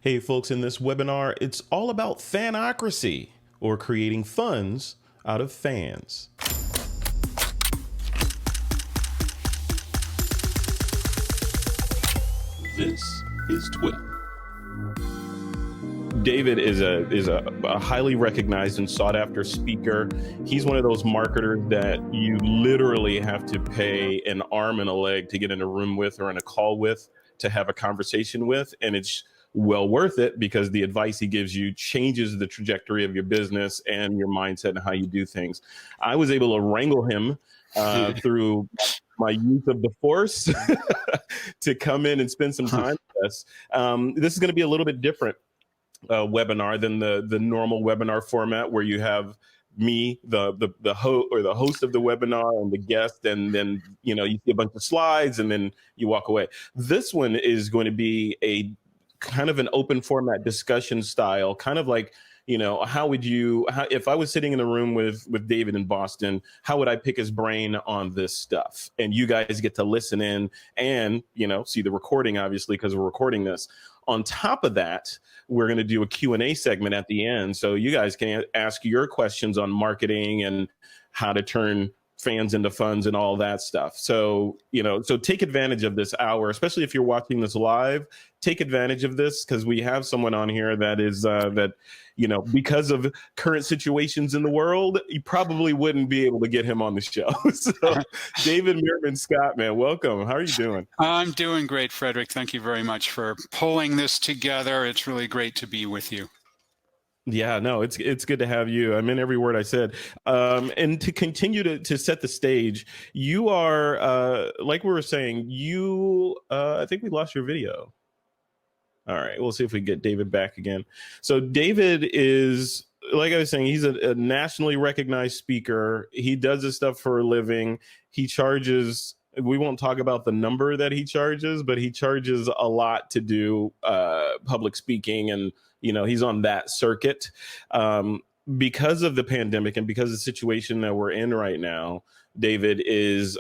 Hey folks, in this webinar, it's all about Fanocracy, or creating funds out of fans. This is TWiP. David is a highly recognized and sought after speaker. He's one of those marketers that you literally have to pay an arm and a leg to get in a room with or in a call with to have a conversation with, and it's well worth it because the advice he gives you changes the trajectory of your business and your mindset and how you do things. I was able to wrangle him through my use of the force to come in and spend some time with us. This is going to be a little bit different webinar than the normal webinar format where you have me, the host of the webinar, and the guest, and then you see a bunch of slides and then you walk away. This one is going to be a kind of an open format discussion style, kind of like, how if I was sitting in a room with David in Boston, how would I pick his brain on this stuff? And you guys get to listen in and, see the recording, obviously, because we're recording this. On top of that, we're going to do a Q&A segment at the end. So you guys can ask your questions on marketing and how to turn fans into funds and all that stuff. So, so take advantage of this hour, especially if you're watching this live. Take advantage of this because we have someone on here that is because of current situations in the world, you probably wouldn't be able to get him on the show. So David Meerman Scott, man, welcome. How are you doing? I'm doing great, Frederick. Thank you very much for pulling this together. It's really great to be with you. Yeah, no, it's good to have you. I meant every word I said. And to continue to set the stage, you are, like we were saying, I think we lost your video. All right, we'll see if we get David back again. So David is, like I was saying, he's a nationally recognized speaker. He does this stuff for a living. He charges, we won't talk about the number that he charges, but he charges a lot to do public speaking, and he's on that circuit. Because of the pandemic and because of the situation that we're in right now, David is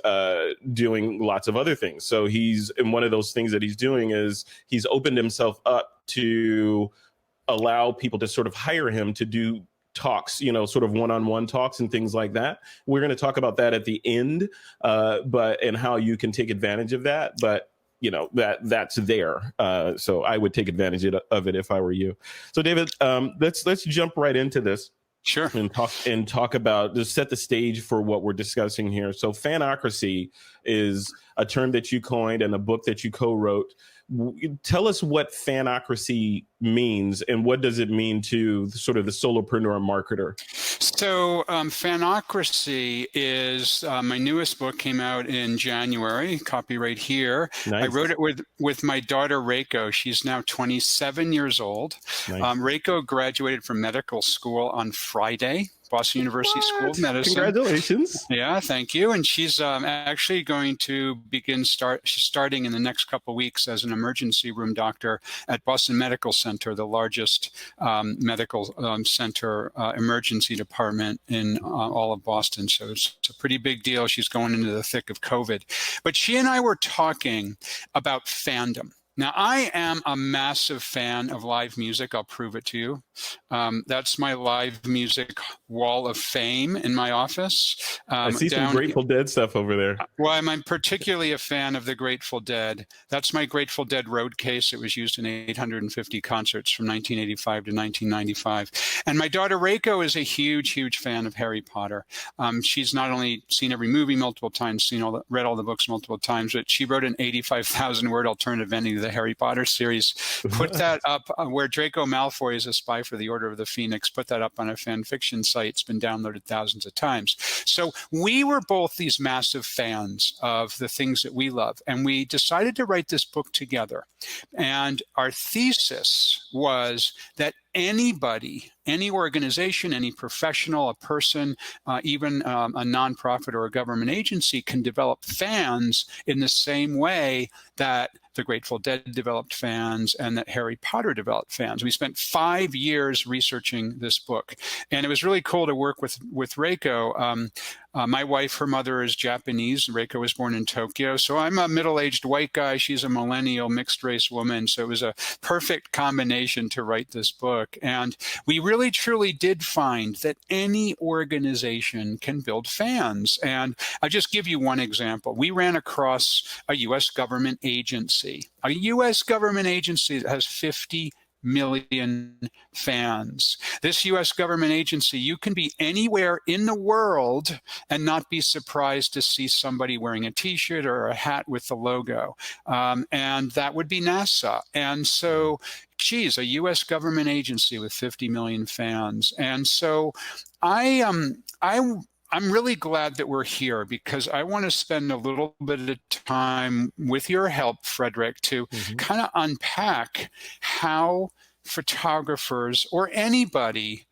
doing lots of other things. So and one of those things that he's doing is he's opened himself up to allow people to sort of hire him to do talks, sort of one-on-one talks and things like that. We're going to talk about that at the end, and how you can take advantage of that. But that's there. So I would take advantage of it if I were you. So David, let's jump right into this. Sure. And talk about, just set the stage for what we're discussing here. So Fanocracy is a term that you coined and a book that you co-wrote. Tell us what Fanocracy means and what does it mean to sort of the solopreneur marketer? So Fanocracy is my newest book, came out in January, copyright here. Nice. I wrote it with my daughter, Reiko. She's now 27 years old. Nice. Reiko graduated from medical school on Friday. Boston University School of Medicine. Congratulations. Yeah, thank you. And she's actually going to she's starting in the next couple of weeks as an emergency room doctor at Boston Medical Center, the largest medical center emergency department in all of Boston. So it's a pretty big deal. She's going into the thick of COVID. But she and I were talking about fandom. Now, I am a massive fan of live music. I'll prove it to you. That's my live music wall of fame in my office. I see some Grateful Dead stuff over there. Well, I'm particularly a fan of the Grateful Dead. That's my Grateful Dead road case. It was used in 850 concerts from 1985 to 1995. And my daughter, Reiko, is a huge, huge fan of Harry Potter. She's not only seen every movie multiple times, read all the books multiple times, but she wrote an 85,000-word alternative ending to the Harry Potter series. Put that up where Draco Malfoy is a spy for the Order of the Phoenix. Put that up on a fan fiction site. It's been downloaded thousands of times. So we were both these massive fans of the things that we love, and we decided to write this book together. And our thesis was that anybody any organization, any professional, a person, even a nonprofit or a government agency can develop fans in the same way that the Grateful Dead developed fans and that Harry Potter developed fans. We spent 5 years researching this book, and it was really cool to work with Reiko. My wife, her mother is Japanese. Reiko was born in Tokyo. So I'm a middle-aged white guy. She's a millennial mixed-race woman. So it was a perfect combination to write this book. And we really, truly did find that any organization can build fans. And I'll just give you one example. We ran across a U.S. government agency, that has 50 million fans. This U.S. government agency, you can be anywhere in the world and not be surprised to see somebody wearing a t-shirt or a hat with the logo. And that would be NASA. And so, geez, a U.S. government agency with 50 million fans. And so I'm really glad that we're here, because I want to spend a little bit of time with your help, Frederick, to kind of unpack how photographers or anybody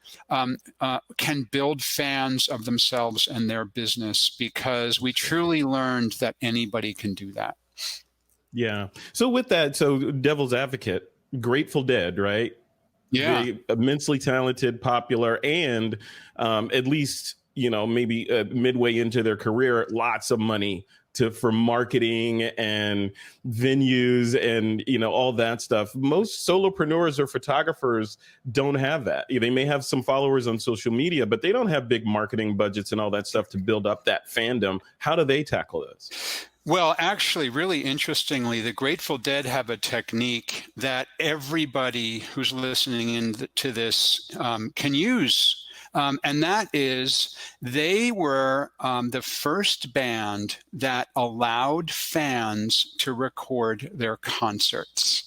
can build fans of themselves and their business, because we truly learned that anybody can do that. Yeah. So with that, so devil's advocate, Grateful Dead, right? Yeah. They immensely talented, popular, and at least, maybe midway into their career, lots of money for marketing and venues and, all that stuff. Most solopreneurs or photographers don't have that. They may have some followers on social media, but they don't have big marketing budgets and all that stuff to build up that fandom. How do they tackle this? Well, actually, really interestingly, the Grateful Dead have a technique that everybody who's listening in to this can use. And that is, they were the first band that allowed fans to record their concerts.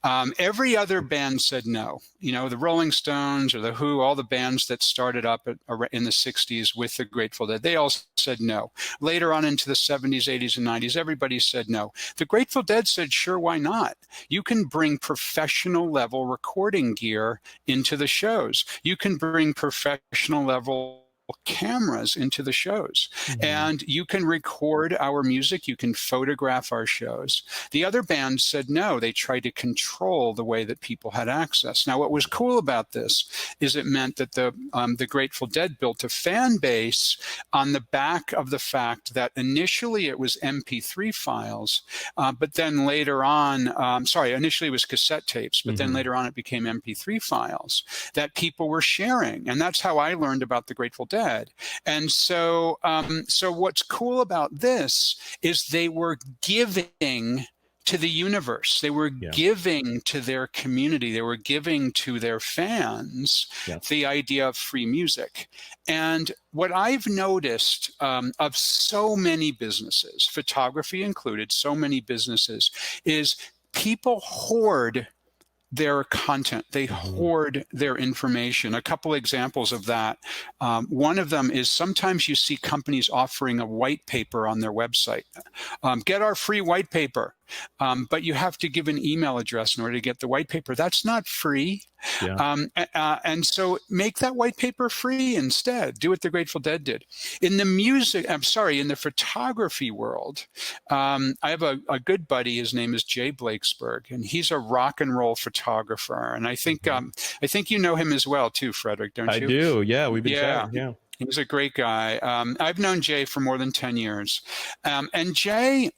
Every other band said no. The Rolling Stones or the Who, all the bands that started up in the 60s with the Grateful Dead, they all said no. Later on into the 70s, 80s, and 90s, everybody said no. The Grateful Dead said, sure, why not? You can bring professional level recording gear into the shows. You can bring professional level cameras into the shows, and you can record our music, you can photograph our shows. The other bands said no. They tried to control the way that people had access. Now, what was cool about this is it meant that the Grateful Dead built a fan base on the back of the fact that initially it was MP3 files, but then later on, initially it was cassette tapes, but then later on it became MP3 files that people were sharing. And that's how I learned about the Grateful Dead. And so what's cool about this is they were giving to the universe. They were giving to their community. They were giving to their fans the idea of free music. And what I've noticed of so many businesses, photography included, so many businesses, is people hoard their content. They hoard their information. A couple examples of that. One of them is sometimes you see companies offering a white paper on their website. Get our free white paper. But you have to give an email address in order to get the white paper. That's not free. And so make that white paper free instead. Do what the Grateful Dead did. In the photography world, I have a good buddy. His name is Jay Blakesberg, and he's a rock and roll photographer. And I think you know him as well too, Frederick, don't you? I do. Yeah, we've been chatting. Yeah. He's a great guy. I've known Jay for more than 10 years. And Jay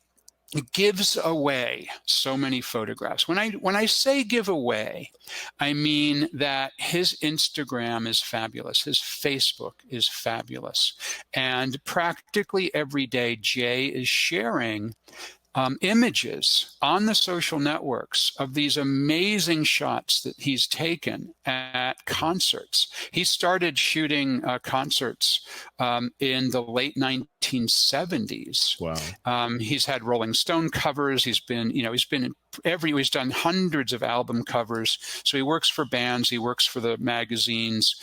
gives away so many photographs. When I say give away, I mean that his Instagram is fabulous. His Facebook is fabulous. And practically every day, Jay is sharing images on the social networks of these amazing shots that he's taken at concerts. He started shooting concerts in the late 1970s. Wow. He's had Rolling Stone covers. He's been he's done hundreds of album covers. So he works for bands. He works for the magazines.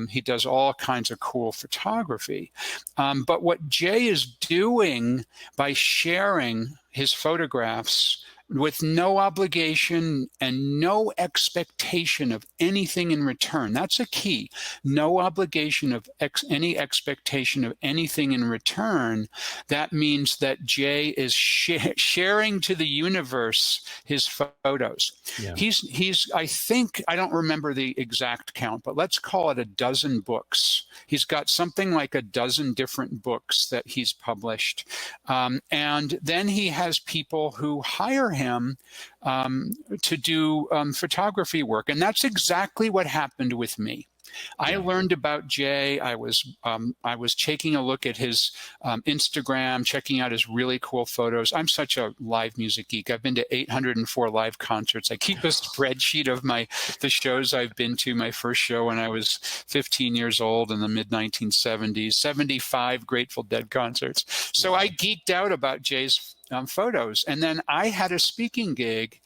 He does all kinds of cool photography. But what Jay is doing by sharing his photographs with no obligation and no expectation of anything in return. That's a key. No obligation of any expectation of anything in return. That means that Jay is sharing to the universe his photos. Yeah. He's I think, I don't remember the exact count, but let's call it a dozen books. He's got something like a dozen different books that he's published. And then he has people who hire him to do photography work. And that's exactly what happened with me. I learned about Jay. I was taking a look at his Instagram, checking out his really cool photos. I'm such a live music geek. I've been to 804 live concerts. I keep a spreadsheet of the shows I've been to. My first show when I was 15 years old in the mid-1970s, 75 Grateful Dead concerts. So I geeked out about Jay's photos. And then I had a speaking gig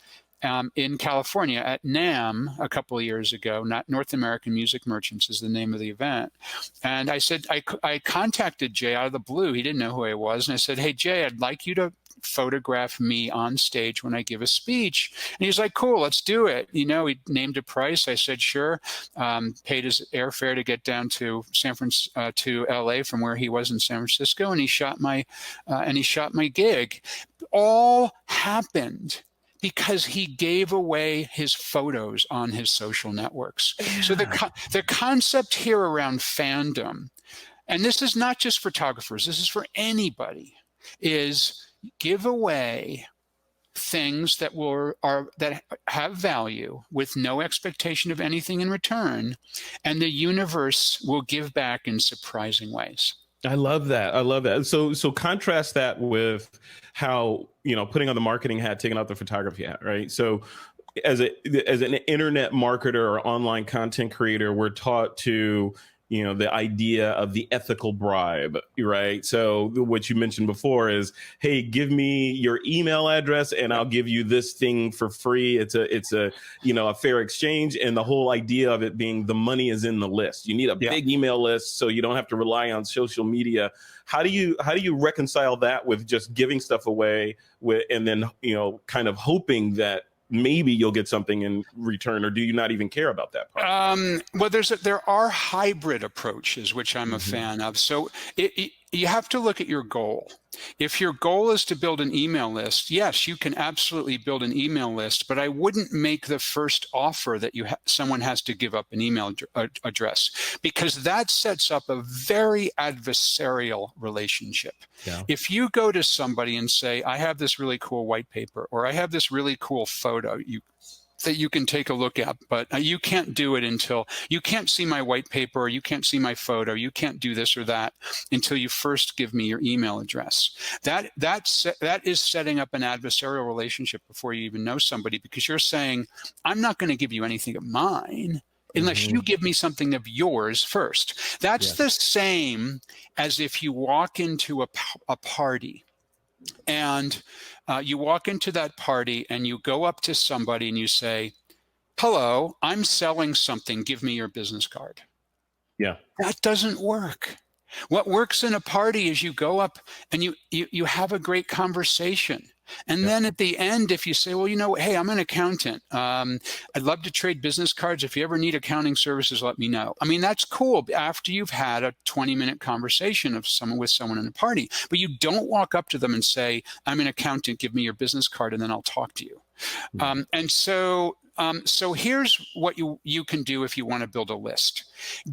in California at NAMM a couple of years ago. Not North American Music Merchants is the name of the event. And I said, I contacted Jay out of the blue. He didn't know who I was. And I said, hey, Jay, I'd like you to photograph me on stage when I give a speech. And he's like, cool, let's do it. You know, he named a price. I said, sure. Paid his airfare to get down to to LA from where he was in San Francisco. And he shot my gig. All happened because he gave away his photos on his social networks. Yeah. So the concept here around fandom, and this is not just photographers, this is for anybody, is give away things that that have value with no expectation of anything in return, and the universe will give back in surprising ways. I love that. I love that. So contrast that with how, putting on the marketing hat, taking out the photography hat, right? So as an internet marketer or online content creator, we're taught to, the idea of the ethical bribe, right? So what you mentioned before is, hey, give me your email address and I'll give you this thing for free. It's a fair exchange. And the whole idea of it being the money is in the list. You need a big email list so you don't have to rely on social media. How do you reconcile that with just giving stuff away and then, kind of hoping that maybe you'll get something in return, or do you not even care about that part? Well, there are hybrid approaches, which I'm a fan of. So you have to look at your goal. If your goal is to build an email list, yes, you can absolutely build an email list, but I wouldn't make the first offer that someone has to give up an email address, because that sets up a very adversarial relationship. Yeah. If you go to somebody and say, I have this really cool white paper, or I have this really cool photo, that you can take a look at, but you can't do it until you can't see my white paper, or you can't see my photo, you can't do this or that until you first give me your email address. That is setting up an adversarial relationship before you even know somebody, because you're saying, I'm not going to give you anything of mine unless you give me something of yours first. That's the same as if you walk into a party, and you walk into that party and you go up to somebody and you say, hello, I'm selling something. Give me your business card. Yeah. That doesn't work. What works in a party is you go up and you have a great conversation. And then at the end, if you say, well, hey, I'm an accountant. I'd love to trade business cards. If you ever need accounting services, let me know. I mean, that's cool after you've had a 20-minute conversation with someone in a party. But you don't walk up to them and say, I'm an accountant, give me your business card, and then I'll talk to you. And so here's what you can do if you want to build a list.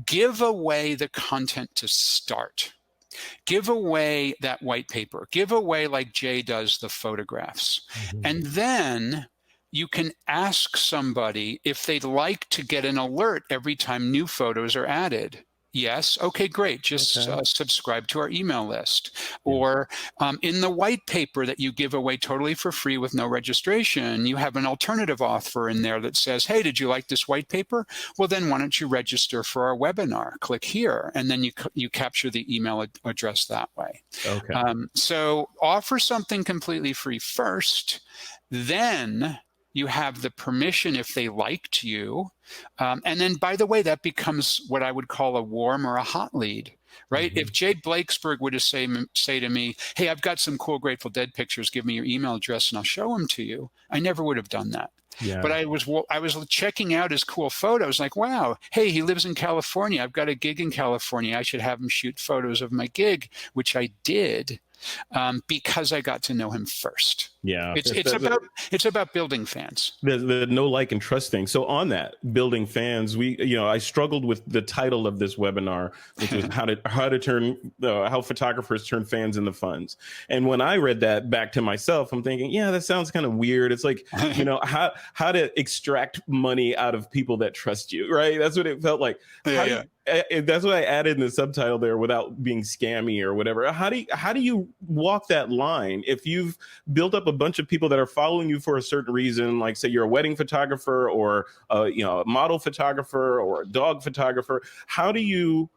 Give away the content to start. Give away that white paper. Give away, like Jay does, the photographs. And then you can ask somebody if they'd like to get an alert every time new photos are added. Yes. Okay, great. Just subscribe to our email list. Or in the white paper that you give away totally for free with no registration, you have an alternative offer in there that says, hey, did you like this white paper? Well, then why don't you register for our webinar? Click here. And then you capture the email address that way. Okay. So offer something completely free first, then you have the permission if they liked you. And then, by the way, that becomes what I would call a warm or a hot lead. right? If Jay Blakesberg would have say to me, hey, I've got some cool Grateful Dead pictures, give me your email address and I'll show them to you, I never would have done that. Yeah. But I was checking out his cool photos, like, wow, hey, he lives in California. I've got a gig in California. I should have him shoot photos of my gig, which I did because I got to know him first. Yeah. It's about building fans. The know, like, and trust thing. So on that, building fans, I struggled with the title of this webinar, which was how photographers turn fans into funds. And when I read that back to myself, I'm thinking, yeah, that sounds kind of weird. It's like, how to extract money out of people that trust you, right? That's what it felt like. That's what I added in the subtitle there, without being scammy or whatever. How do you walk that line if you've built up a bunch of people that are following you for a certain reason, like say you're a wedding photographer or a model photographer or a dog photographer? How do you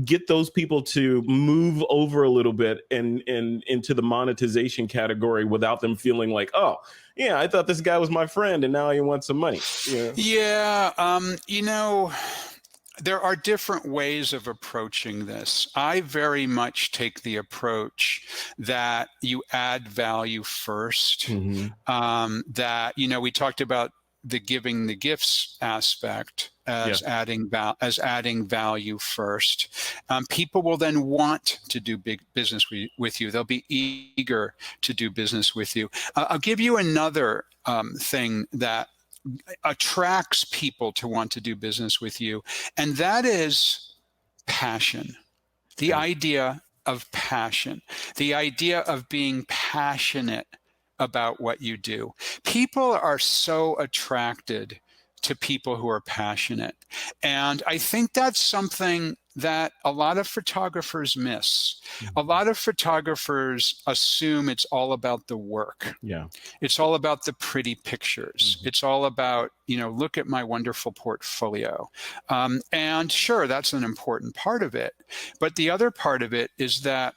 get those people to move over a little bit and into the monetization category without them feeling like, oh yeah, I thought this guy was my friend and now he wants some money? There are different ways of approaching this. I very much take the approach that you add value first. That, we talked about the giving the gifts aspect as adding value first. People will then want to do big business with you. They'll be eager to do business with you. I'll give you another thing that attracts people to want to do business with you, and that is passion. The idea of passion, the idea of being passionate about what you do. People are so attracted to people who are passionate, and I think that's something that a lot of photographers miss. A lot of photographers assume it's all about the work. Yeah. It's all about the pretty pictures. It's all about, look at my wonderful portfolio. And sure, that's an important part of it. But the other part of it is that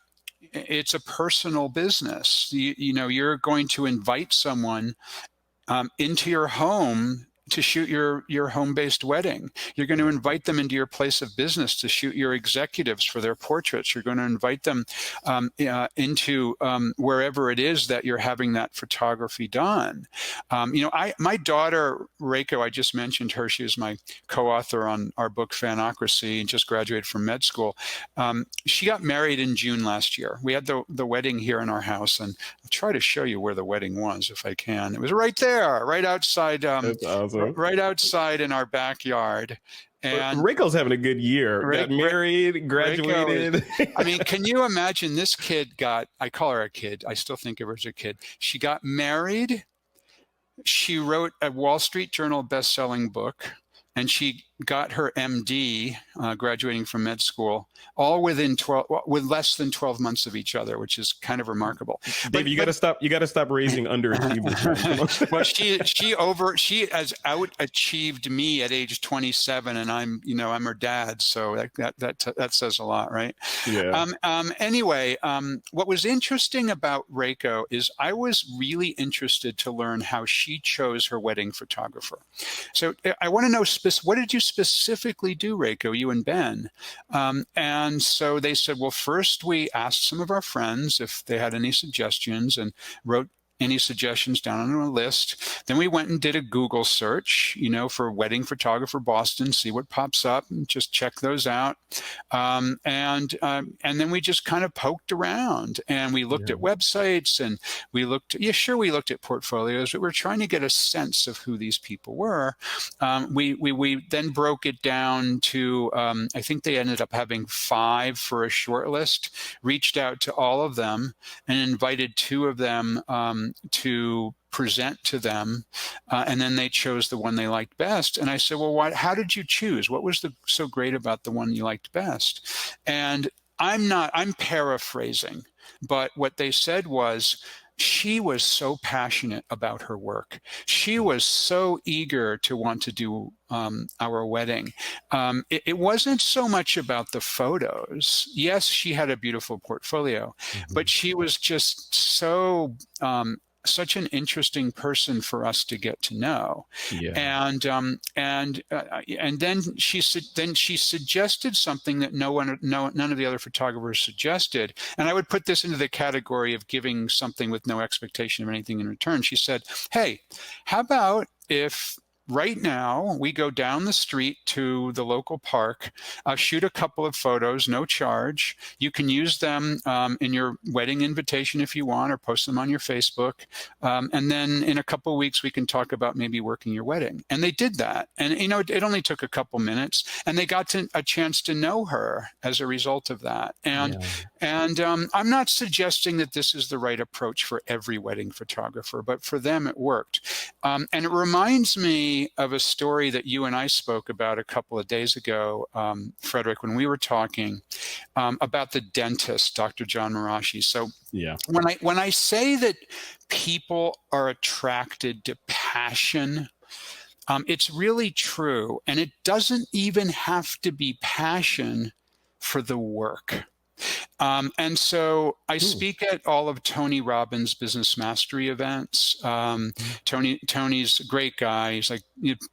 it's a personal business. You're going to invite someone into your home to shoot your home-based wedding. You're going to invite them into your place of business to shoot your executives for their portraits. You're going to invite them into wherever it is that you're having that photography done. My daughter, Reiko, I just mentioned her. She was my co-author on our book, Fanocracy, and just graduated from med school. She got married in June last year. We had the wedding here in our house, and I'll try to show you where the wedding was if I can. It was right there, right outside. That's awesome. Right outside in our backyard. And Reiko's having a good year. Got married, graduated. Can you imagine this kid I call her a kid. I still think of her as a kid. She got married. She wrote a Wall Street Journal best-selling book, and she got her MD, graduating from med school, all with less than 12 months of each other, which is kind of remarkable. Dave, you got to stop raising underachievers. Well, she has out-achieved me at age 27, and I'm her dad, so that says a lot, right? Yeah. Anyway, what was interesting about Reiko is I was really interested to learn how she chose her wedding photographer. So I want to know what did you specifically do, Reiko, you and Ben? And so they said, well, first we asked some of our friends if they had any suggestions and wrote any suggestions down on a list. Then we went and did a Google search, for wedding photographer Boston, see what pops up, and just check those out. And then we just kind of poked around, and we looked at websites, and we looked at portfolios, but we're trying to get a sense of who these people were. We then broke it down to, I think they ended up having 5 for a short list, reached out to all of them and invited 2 of them to present to them, and then they chose the one they liked best. And I said, well, how did you choose? What was so great about the one you liked best? And I'm paraphrasing, but what they said was, she was so passionate about her work. She was so eager to want to do our wedding. It wasn't so much about the photos. Yes, she had a beautiful portfolio, but she was just so such an interesting person for us to get to know. Yeah. And then she suggested something that none of the other photographers suggested. And I would put this into the category of giving something with no expectation of anything in return. She said, "Hey, how about if right now we go down the street to the local park, shoot a couple of photos, no charge. You can use them in your wedding invitation if you want, or post them on your Facebook. And then in a couple of weeks, we can talk about maybe working your wedding." And they did that. And, you know, it only took a couple minutes, and they got a chance to know her as a result of that. And I'm not suggesting that this is the right approach for every wedding photographer, but for them, it worked. And it reminds me of a story that you and I spoke about a couple of days ago, Frederick, when we were talking about the dentist, Dr. John Marashi. So when I say that people are attracted to passion, it's really true. And it doesn't even have to be passion for the work. And so I speak at all of Tony Robbins' Business Mastery events. Tony's a great guy. He's like,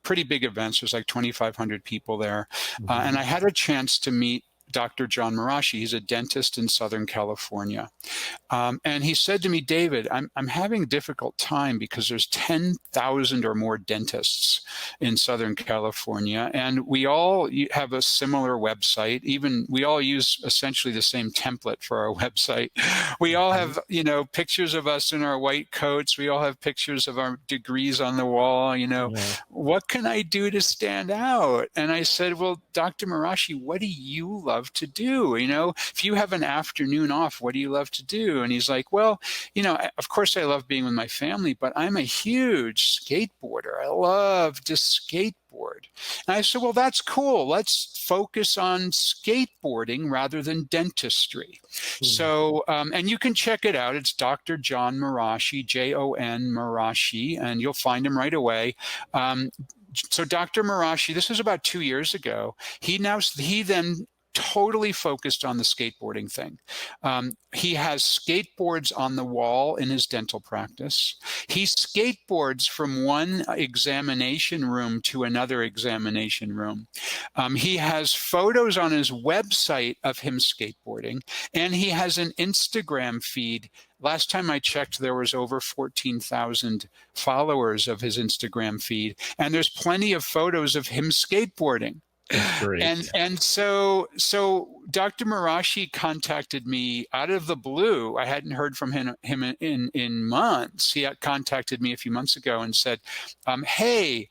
pretty big events. There's like 2,500 people there. And I had a chance to meet Dr. John Marashi. He's a dentist in Southern California. And he said to me, "David, I'm having a difficult time because there's 10,000 or more dentists in Southern California, and we all have a similar website. Even we all use essentially the same template for our website. We all have, you know, pictures of us in our white coats. We all have pictures of our degrees on the wall. You know, what can I do to stand out?" And I said, "Well, Dr. Marashi, what do you love to do? You know, if you have an afternoon off, what do you love to do?" And he's like, "Well, you know, of course I love being with my family, but I'm a huge skateboarder. I love to skateboard." And I said, "Well, that's cool. Let's focus on skateboarding rather than dentistry." So, and you can check it out. It's Dr. John Marashi, Jon Marashi, and you'll find him right away. So Dr. Marashi, this was about 2 years ago. He then totally focused on the skateboarding thing. He has skateboards on the wall in his dental practice. He skateboards from one examination room to another examination room. He has photos on his website of him skateboarding, and he has an Instagram feed. Last time I checked, there was over 14,000 followers of his Instagram feed, and there's plenty of photos of him skateboarding. Great. And so Dr. Marashi contacted me out of the blue. I hadn't heard from him in months. He had contacted me a few months ago and said, "Hey,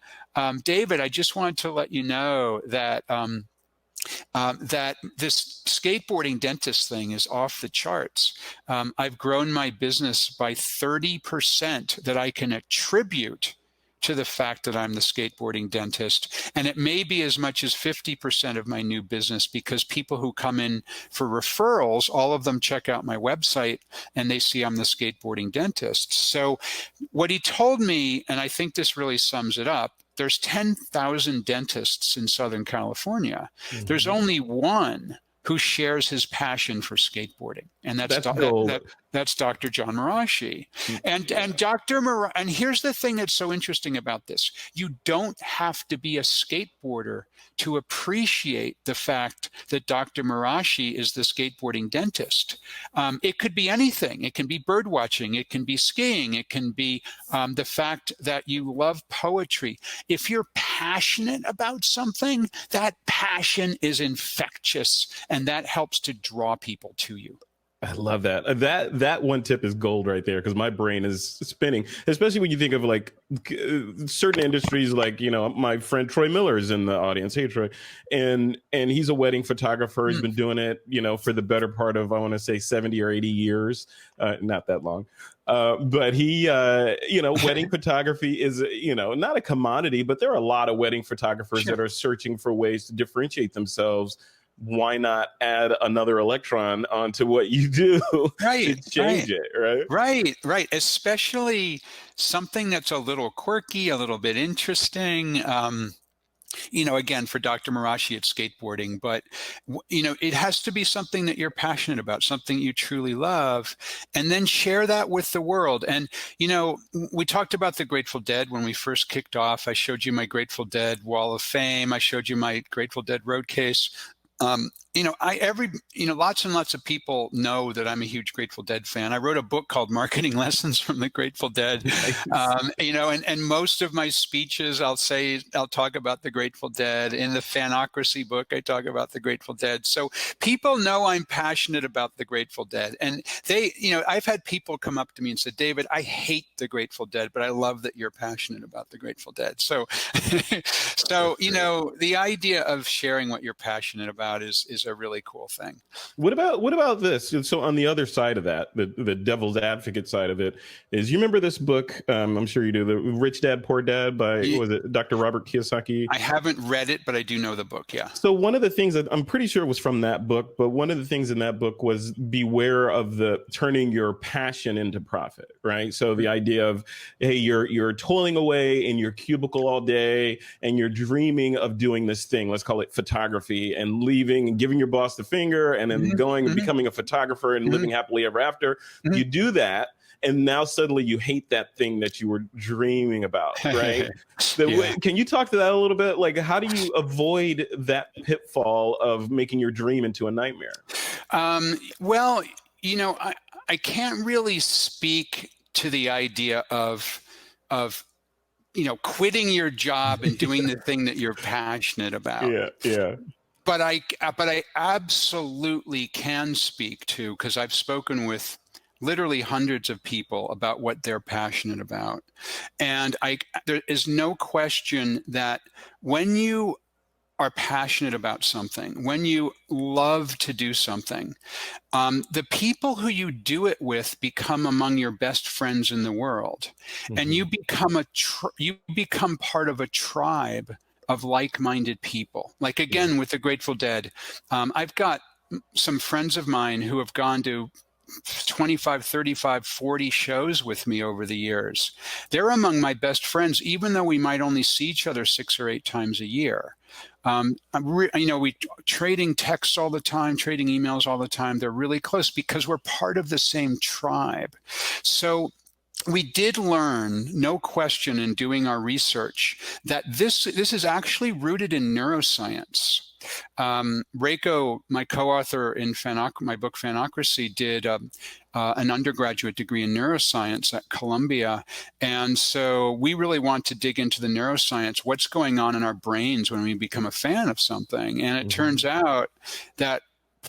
David, I just wanted to let you know that that this skateboarding dentist thing is off the charts. I've grown my business by 30% that I can attribute to the fact that I'm the skateboarding dentist. And it may be as much as 50% of my new business, because people who come in for referrals, all of them check out my website and they see I'm the skateboarding dentist." So what he told me, and I think this really sums it up, there's 10,000 dentists in Southern California. There's only one who shares his passion for skateboarding, and that's Dr. John Marashi. And and here's the thing that's so interesting about this: you don't have to be a skateboarder to appreciate the fact that Dr. Marashi is the skateboarding dentist. It could be anything. It can be bird watching. It can be skiing. It can be the fact that you love poetry. If you're passionate about something, that passion is infectious, and that helps to draw people to you. I love that. That one tip is gold right there, because my brain is spinning, especially when you think of like certain industries, like, you know, my friend Troy Miller is in the audience. Hey, Troy. And he's a wedding photographer. He's been doing it, you know, for the better part of, I want to say 70 or 80 years, not that long. But he, you know, wedding photography is, you know, not a commodity, but there are a lot of wedding photographers that are searching for ways to differentiate themselves. Why not add another electron onto what you do to change it, right? Right. Especially something that's a little quirky, a little bit interesting. Again, for Dr. Marashi, it's skateboarding, but it has to be something that you're passionate about, something you truly love, and then share that with the world. And, we talked about the Grateful Dead when we first kicked off. I showed you my Grateful Dead Wall of Fame. I showed you my Grateful Dead road case. Lots and lots of people know that I'm a huge Grateful Dead fan. I wrote a book called Marketing Lessons from the Grateful Dead. And most of my speeches, I'll talk about the Grateful Dead. In the Fanocracy book, I talk about the Grateful Dead. So people know I'm passionate about the Grateful Dead. And I've had people come up to me and say, David, I hate the Grateful Dead, but I love that you're passionate about the Grateful Dead. So, the idea of sharing what you're passionate about is a really cool thing. What about this? So on the other side of that, the devil's advocate side of it is, you remember this book? I'm sure you do, The Rich Dad, Poor Dad by, was it Dr. Robert Kiyosaki? I haven't read it, but I do know the book. Yeah. So one of the things that I'm pretty sure was from that book, but one of the things in that book was beware of the turning your passion into profit, right? So the idea of, hey, you're toiling away in your cubicle all day and you're dreaming of doing this thing, let's call it photography, and leaving and giving your boss the finger and then going and becoming a photographer and living happily ever after. You do that, and now suddenly you hate that thing that you were dreaming about, right? Can you talk to that a little bit? Like, how do you avoid that pitfall of making your dream into a nightmare? Well, I can't really speak to the idea of quitting your job and doing the thing that you're passionate about. Yeah. But I absolutely can speak to, because I've spoken with literally hundreds of people about what they're passionate about. And there is no question that when you are passionate about something, when you love to do something, the people who you do it with become among your best friends in the world. And you become part of a tribe of like-minded people. Like, again, with the Grateful Dead, I've got some friends of mine who have gone to 25, 35, 40 shows with me over the years. They're among my best friends, even though we might only see each other 6 or 8 times a year. We trading texts all the time, trading emails all the time. They're really close because we're part of the same tribe. So we did learn, no question, in doing our research, that this is actually rooted in neuroscience. Reiko, my co-author in my book Fanocracy, did an undergraduate degree in neuroscience at Columbia. And so we really want to dig into the neuroscience, what's going on in our brains when we become a fan of something. And it turns out that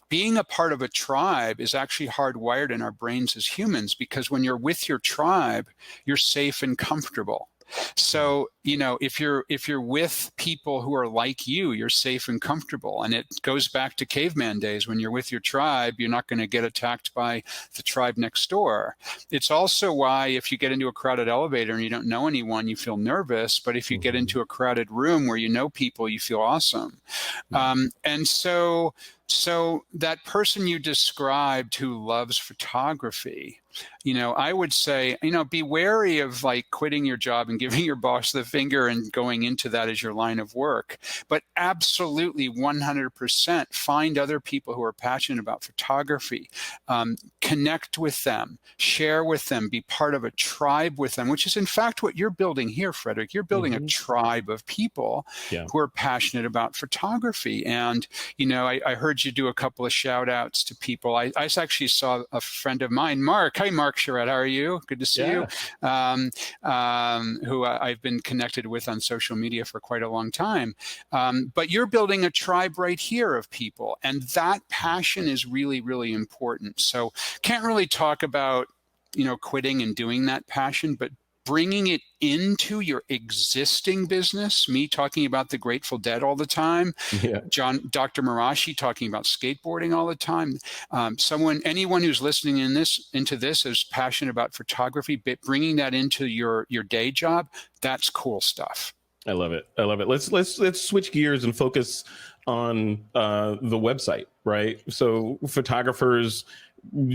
being a part of a tribe is actually hardwired in our brains as humans, because when you're with your tribe, you're safe and comfortable. So, if you're with people who are like you're safe and comfortable. And it goes back to caveman days. When you're with your tribe, you're not going to get attacked by the tribe next door. It's also why if you get into a crowded elevator and you don't know anyone, you feel nervous. But if you get into a crowded room where you know people, you feel awesome. And so that person you described who loves photography, I would say, be wary of like quitting your job and giving your boss the finger and going into that as your line of work. But absolutely 100% find other people who are passionate about photography, connect with them, share with them, be part of a tribe with them, which is in fact what you're building here, Frederick. You're building a tribe of people who are passionate about photography. And, I heard you do a couple of shout outs to people. I actually saw a friend of mine, Mark. Hi, Mark Charette. How are you? Good to see you. Who I've been connected with on social media for quite a long time. But you're building a tribe right here of people. And that passion is really, really important. So can't really talk about, quitting and doing that passion, but bringing it into your existing business, me talking about the Grateful Dead all the time, Dr. Marashi talking about skateboarding all the time. Anyone who's listening into this is passionate about photography, but bringing that into your day job, that's cool stuff. I love it. Let's switch gears and focus on the website, right? So photographers,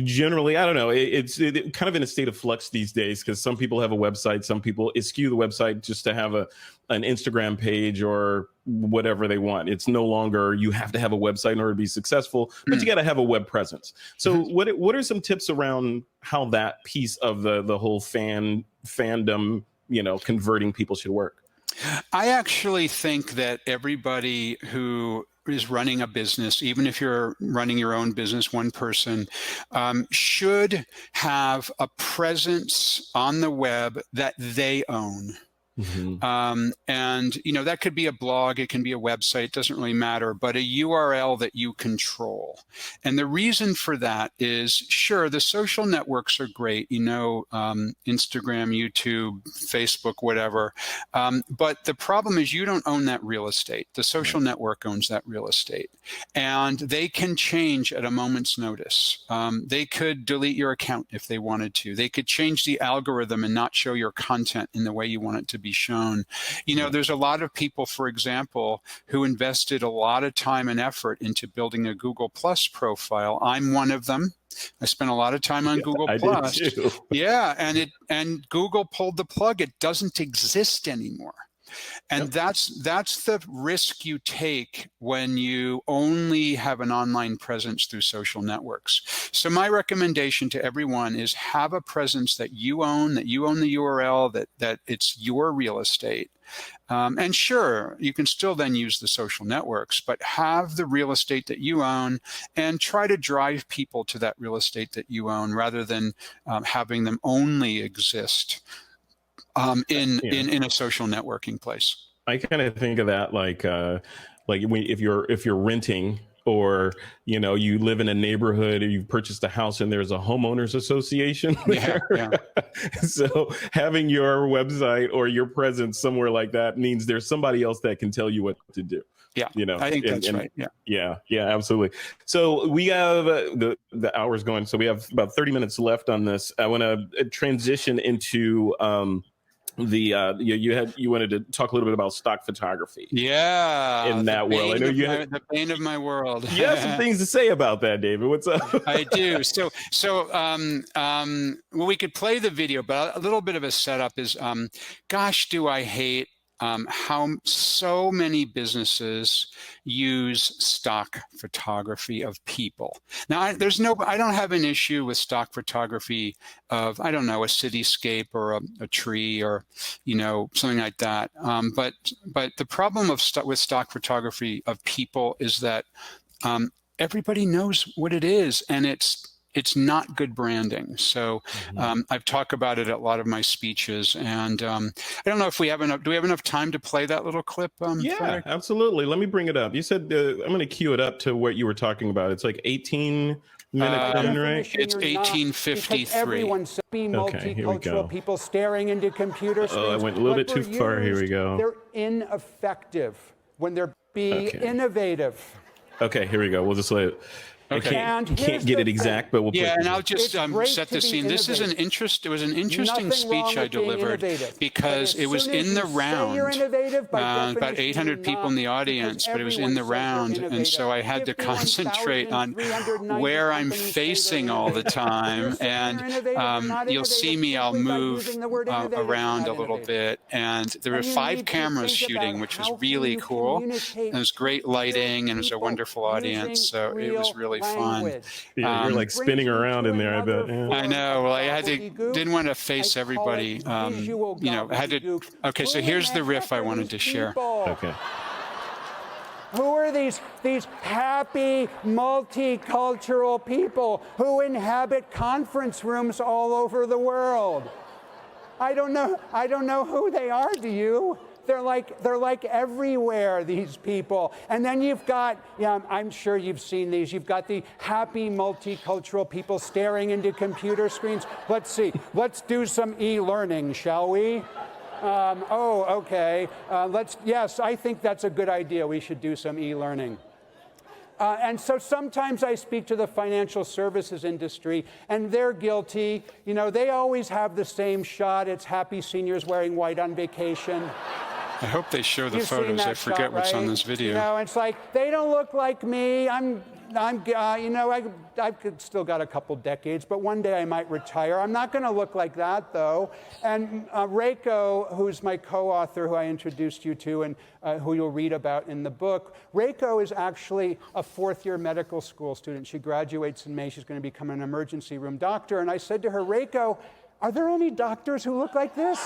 generally, I don't know. It's kind of in a state of flux these days because some people have a website, some people eschew the website just to have an Instagram page or whatever they want. It's no longer you have to have a website in order to be successful, but you got to have a web presence. So what are some tips around how that piece of the whole fandom, converting people should work? I actually think that everybody who is running a business, even if you're running your own business, one person, should have a presence on the web that they own. And, that could be a blog, it can be a website, doesn't really matter, but a URL that you control. And the reason for that is, sure, the social networks are great, Instagram, YouTube, Facebook, whatever. But the problem is you don't own that real estate. The social network owns that real estate. And they can change at a moment's notice. They could delete your account if they wanted to. They could change the algorithm and not show your content in the way you want it to be shown. There's a lot of people, for example, who invested a lot of time and effort into building a Google Plus profile. I'm one of them. I spent a lot of time on Google Plus. Did too. Yeah, and Google pulled the plug. It doesn't exist anymore. And that's the risk you take when you only have an online presence through social networks. So my recommendation to everyone is have a presence that you own the URL, that it's your real estate. And sure, you can still then use the social networks, but have the real estate that you own and try to drive people to that real estate that you own rather than having them only exist in a social networking place. I kind of think of that like if you're renting, or you live in a neighborhood and you've purchased a house and there's a homeowners association there. Yeah. So having your website or your presence somewhere like that means there's somebody else that can tell you what to do. Yeah, I think that's right. Yeah, absolutely. So we have the hour's going, so we have about 30 minutes left on this. I want to transition into you wanted to talk a little bit about stock photography. Yeah, in that world, I know you had the bane of my world. You have some things to say about that, David. What's up? I do. So well, we could play the video, but a little bit of a setup is, gosh, do I hate how so many businesses use stock photography of people. Now, I don't have an issue with stock photography of, I don't know, a cityscape or a tree or, something like that. But the problem with stock photography of people is that everybody knows what it is, and it's not good branding. So I've talked about it at a lot of my speeches, and I don't know if do we have enough time to play that little clip? Yeah, Frederick? Absolutely. Let me bring it up. You said, I'm going to cue it up to what you were talking about. It's like 18 minutes in, right? It's 1853. Everyone's multicultural people staring into computer screens. Oh, I went a little bit too far. Here we go. They're ineffective when they're being innovative. Okay, here we go. We'll just let it. Okay. I can't get it exact, but we'll put and I'll just set the scene. This is it was an interesting speech I delivered because it was in the round. About 800 people in the audience, but it was in the round, and so I had to concentrate on where I'm facing all the time. And you'll see me, I'll move around a little bit. And there were 5 cameras shooting, which was really cool. And it was great lighting, and it was a wonderful audience. So it was really fun. Yeah, you're like spinning around in there, I bet. Yeah. I know. Well, I didn't want to face everybody. Okay, so here's the riff I wanted to share. Okay. Who are these happy, multicultural people who inhabit conference rooms all over the world? I don't know who they are, do you? They're like everywhere, these people. And then you've got, I'm sure you've seen these. You've got the happy multicultural people staring into computer screens. Let's see. Let's do some e-learning, shall we? Okay. Yes, I think that's a good idea. We should do some e-learning. And so sometimes I speak to the financial services industry, and they're guilty. They always have the same shot. It's happy seniors wearing white on vacation. I hope they show the You've seen photos. that I forget shot, what's on right? this video. You know, it's like, they don't look like me. You know, I've still got a couple decades, but one day I might retire. I'm not going to look like that, though. And Reiko, who's my co-author, who I introduced you to, and who you'll read about in the book, Reiko is actually a fourth-year medical school student. She graduates in May. She's going to become an emergency room doctor. And I said to her, Reiko, are there any doctors who look like this?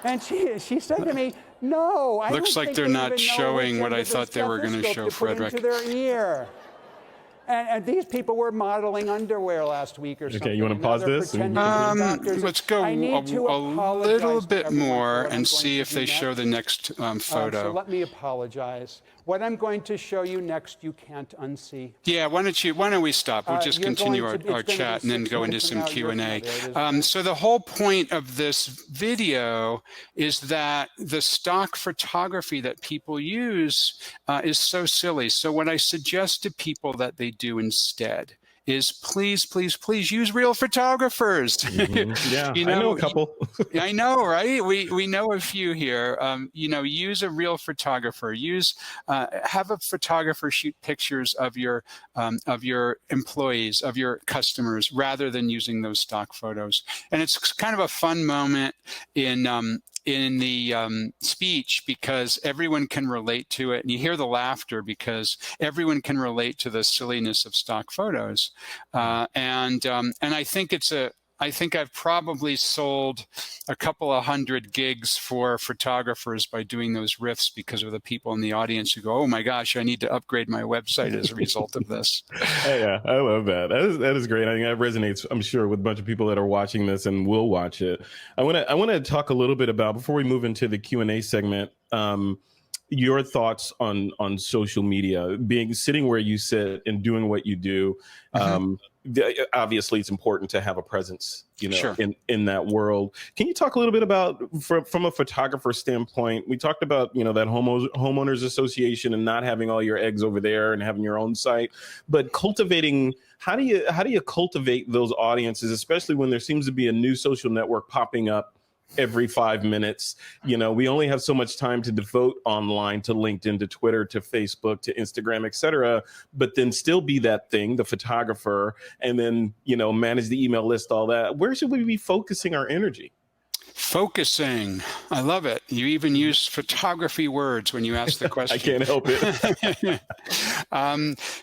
And she said to me, no, I Looks don't like think they're they not even know showing which what end I of the thought they were going to stethoscope show, put into Frederick. their ear. And these people were modeling underwear last week or something. Okay, you want to pause this? Let's go a little bit more and I'm see going if to they do show next. the next So photo. let me apologize. What I'm going to show you next, you can't unsee. Yeah, why don't we stop? We'll just You're continue going to- our it's gonna chat be and then 6 go into minutes from some now, Q&A. there it is. So the whole point of this video is that the stock photography that people use is so silly. So what I suggest to people that they do instead is please, please, please use real photographers. Yeah, You I know a couple. I know, right? We know a few here. You know, use a real photographer. Have a photographer shoot pictures of your employees, of your customers, rather than using those stock photos. And it's kind of a fun moment in the speech because everyone can relate to it, and you hear the laughter because everyone can relate to the silliness of stock photos. And I think I've probably sold a couple of 100 gigs for photographers by doing those riffs because of the people in the audience who go, oh my gosh, I need to upgrade my website as a result of this. Yeah, I love that. That is great. I think that resonates, I'm sure, with a bunch of people that are watching this and will watch it. I want to talk a little bit about, before we move into the Q&A segment, your thoughts on social media, sitting where you sit and doing what you do. Obviously, it's important to have a presence, you know, Sure. in that world. Can you talk a little bit about, from a photographer standpoint? We talked about, you know, that homeowners association and not having all your eggs over there and having your own site, but cultivating. How do you cultivate those audiences, especially when there seems to be a new social network popping up every 5 minutes? You know, we only have so much time to devote online, to LinkedIn, to Twitter, to Facebook, to Instagram, etc. But then still be that thing, the photographer, and then, you know, manage the email list, all that. Where should we be focusing our energy? Focusing. I love it. You even use photography words when you ask the question. I can't help it.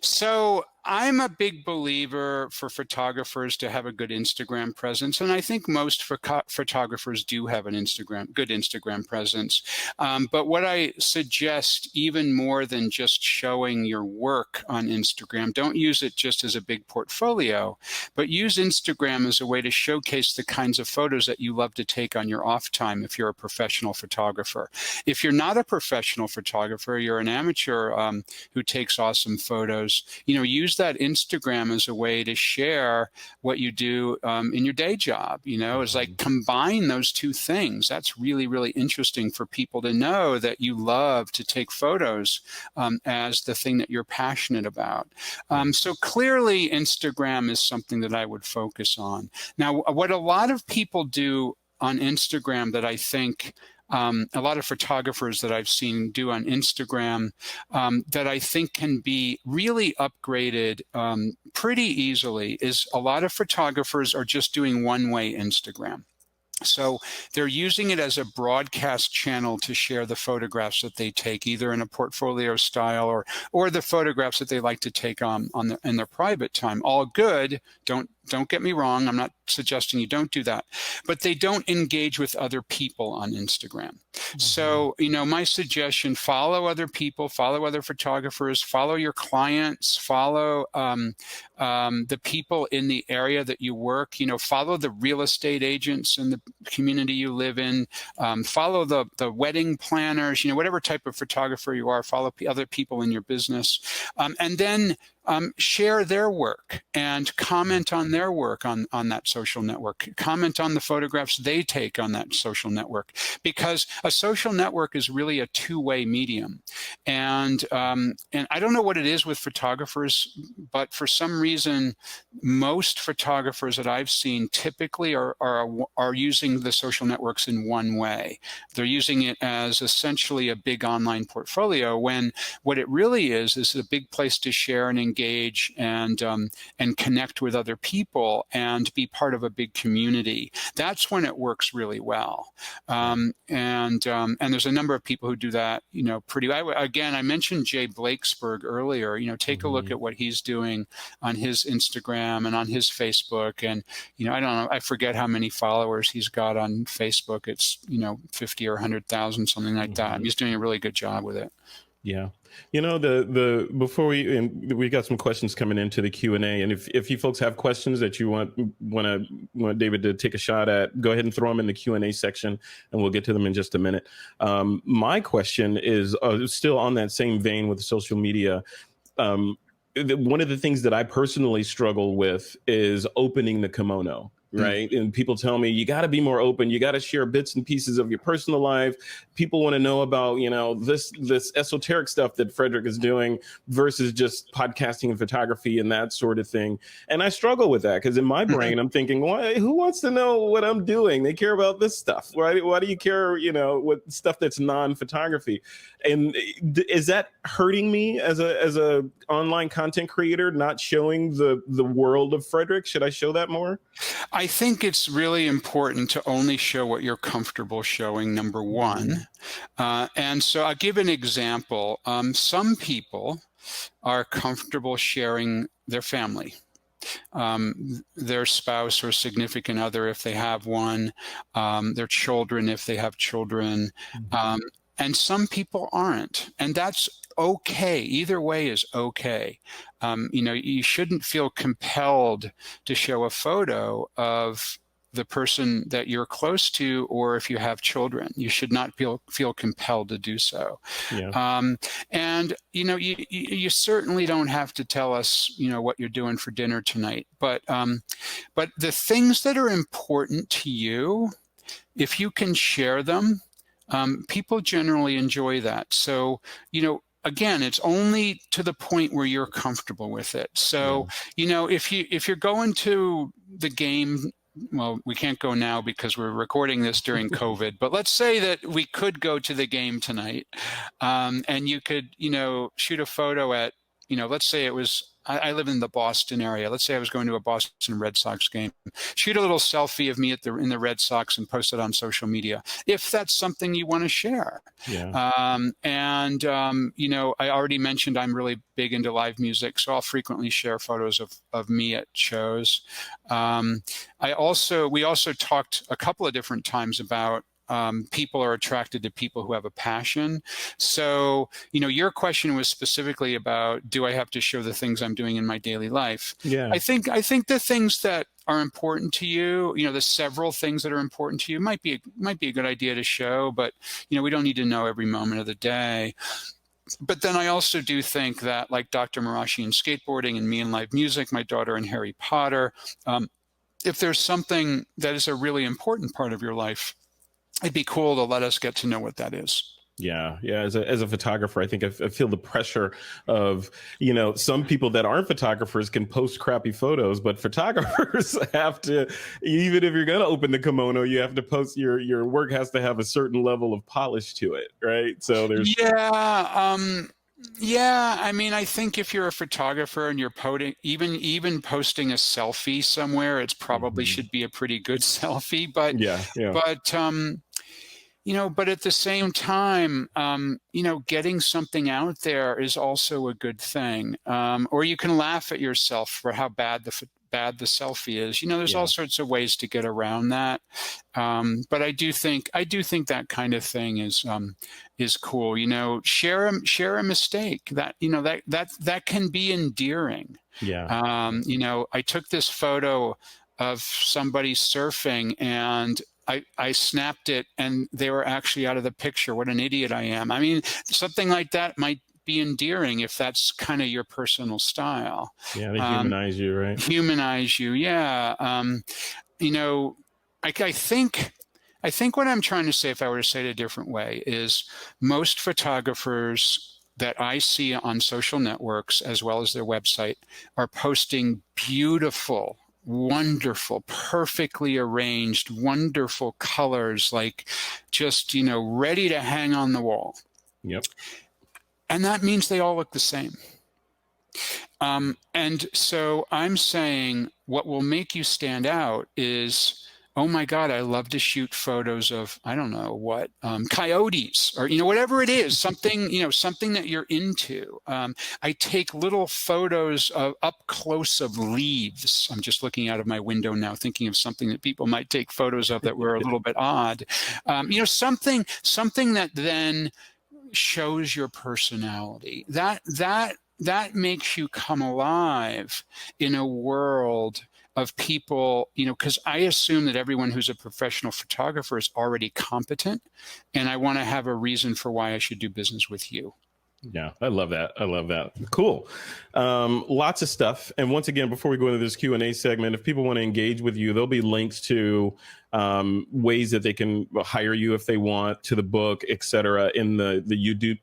So I'm a big believer for photographers to have a good Instagram presence, and I think most photographers do have an good Instagram presence. But what I suggest, even more than just showing your work on Instagram, don't use it just as a big portfolio, but use Instagram as a way to showcase the kinds of photos that you love to take on your off time if you're a professional photographer. If you're not a professional photographer, you're an amateur who takes awesome photos, you know, use that Instagram as a way to share what you do in your day job. You know, it's like combine those two things. That's really, really interesting for people to know that you love to take photos as the thing that you're passionate about. So clearly Instagram is something that I would focus on. Now, what a lot of people do on Instagram that I think a lot of photographers that I've seen do on Instagram that I think can be really upgraded pretty easily is a lot of photographers are just doing one-way Instagram. So they're using it as a broadcast channel to share the photographs that they take, either in a portfolio style or the photographs that they like to take in their private time. All good. Don't get me wrong. I'm not suggesting you don't do that, but they don't engage with other people on Instagram. So, you know, my suggestion, follow other people, follow other photographers, follow your clients, follow the people in the area that you work, you know, follow the real estate agents in the community you live in, follow the wedding planners, you know, whatever type of photographer you are, follow other people in your business, and then share their work and comment on their work on that social network. Comment on the photographs they take on that social network, because a social network is really a two-way medium. And I don't know what it is with photographers, but for some reason, most photographers that I've seen typically are using the social networks in one way. They're using it as essentially a big online portfolio, when what it really is a big place to share and engage and connect with other people and be part of a big community. That's when it works really well. And there's a number of people who do that, pretty well. Again, I mentioned Jay Blakesberg earlier. Take a look at what he's doing on his Instagram and on his Facebook. And, I don't know, I forget how many followers he's got on Facebook. It's, 50 or 100,000, something like that. He's doing a really good job with it. Yeah. Before we got some questions coming into the Q&A, and if you folks have questions that you want David to take a shot at, go ahead and throw them in the Q&A section, and we'll get to them in just a minute. My question is still on that same vein with social media. One of the things that I personally struggle with is opening the kimono. Right. And people tell me, you got to be more open. You got to share bits and pieces of your personal life. People want to know about, this esoteric stuff that Frederick is doing versus just podcasting and photography and that sort of thing. And I struggle with that because in my brain, I'm thinking, who wants to know what I'm doing? They care about this stuff. Why do you care, what stuff that's non-photography? And is that hurting me as a online content creator, not showing the world of Frederick? Should I show that more? I think it's really important to only show what you're comfortable showing, number one. And so I'll give an example. Some people are comfortable sharing their family, their spouse or significant other if they have one, their children if they have children. And some people aren't. And that's okay. Either way is okay. You shouldn't feel compelled to show a photo of the person that you're close to, or if you have children, you should not feel compelled to do so. Yeah. And you certainly don't have to tell us, what you're doing for dinner tonight. But the things that are important to you, if you can share them, people generally enjoy that. So, again, it's only to the point where you're comfortable with it. So, if you're going to the game, well, we can't go now because we're recording this during COVID, but let's say that we could go to the game tonight, and you could, shoot a photo at, let's say it was, I live in the Boston area. Let's say I was going to a Boston Red Sox game. Shoot a little selfie of me in the Red Sox and post it on social media, if that's something you want to share. Yeah. I already mentioned I'm really big into live music, so I'll frequently share photos of me at shows. We also talked a couple of different times about people are attracted to people who have a passion. So, your question was specifically about, do I have to show the things I'm doing in my daily life? Yeah. I think the things that are important to you, the several things that are important to you might be a good idea to show, but, we don't need to know every moment of the day. But then I also do think that, like Dr. Marashi in skateboarding and me in live music, my daughter in Harry Potter, if there's something that is a really important part of your life, it'd be cool to let us get to know what that is. Yeah. As a photographer, I think I feel the pressure of, some people that aren't photographers can post crappy photos, but photographers have to, even if you're going to open the kimono, you have to post your work has to have a certain level of polish to it. Right. So there's. Yeah. I mean, I think if you're a photographer and you're even posting a selfie somewhere, it's probably should be a pretty good selfie, but but at the same time, getting something out there is also a good thing. Or you can laugh at yourself for how bad the selfie is. There's all sorts of ways to get around that. But I do think that kind of thing is cool. Share a mistake that can be endearing. Yeah. I took this photo of somebody surfing and I snapped it and they were actually out of the picture. What an idiot I am. I mean, something like that might be endearing if that's kind of your personal style. Yeah, they humanize you, right? Humanize you, yeah. I think what I'm trying to say, if I were to say it a different way, is most photographers, that I see on social networks as well as their website are posting beautiful, wonderful, perfectly arranged, wonderful colors, like just, ready to hang on the wall. Yep. And that means they all look the same. And so I'm saying what will make you stand out is, oh my God, I love to shoot photos of, I don't know what, coyotes, or, whatever it is, something that you're into. I take little photos of up close of leaves. I'm just looking out of my window now, thinking of something that people might take photos of that were a little bit odd. Something that then shows your personality. That makes you come alive in a world of people, because I assume that everyone who's a professional photographer is already competent, and I want to have a reason for why I should do business with you. Yeah, I love that. Cool. Lots of stuff. And once again, before we go into this Q&A segment, if people want to engage with you, there'll be links to ways that they can hire you if they want, to the book, etc., in the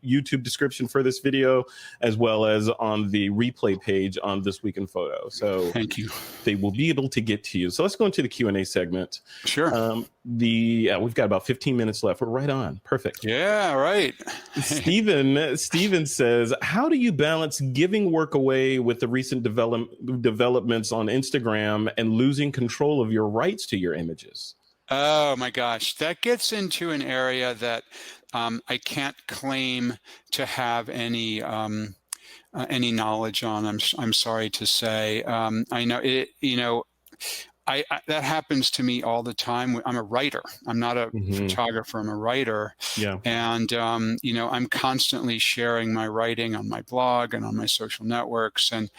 YouTube description for this video, as well as on the replay page on This Week in Photo. So thank you. They will be able to get to you. So let's go into the Q&A segment. Sure. We've got about 15 minutes left. We're right on. Perfect. Yeah, right. Steven says, how do you balance giving work away with the recent developments on Instagram and losing control of your rights to your images? Oh my gosh, that gets into an area that I can't claim to have any knowledge on. I'm sorry to say. I know it. That happens to me all the time. I'm a writer. I'm not a photographer. I'm a writer. Yeah. And I'm constantly sharing my writing on my blog and on my social networks. And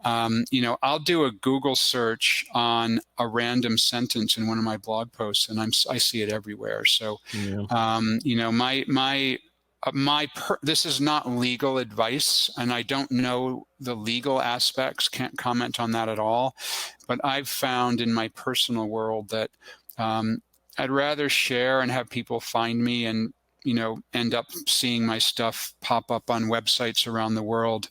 I'll do a Google search on a random sentence in one of my blog posts, and I see it everywhere. So, this is not legal advice, and I don't know the legal aspects, can't comment on that at all. But I've found in my personal world that I'd rather share and have people find me and end up seeing my stuff pop up on websites around the world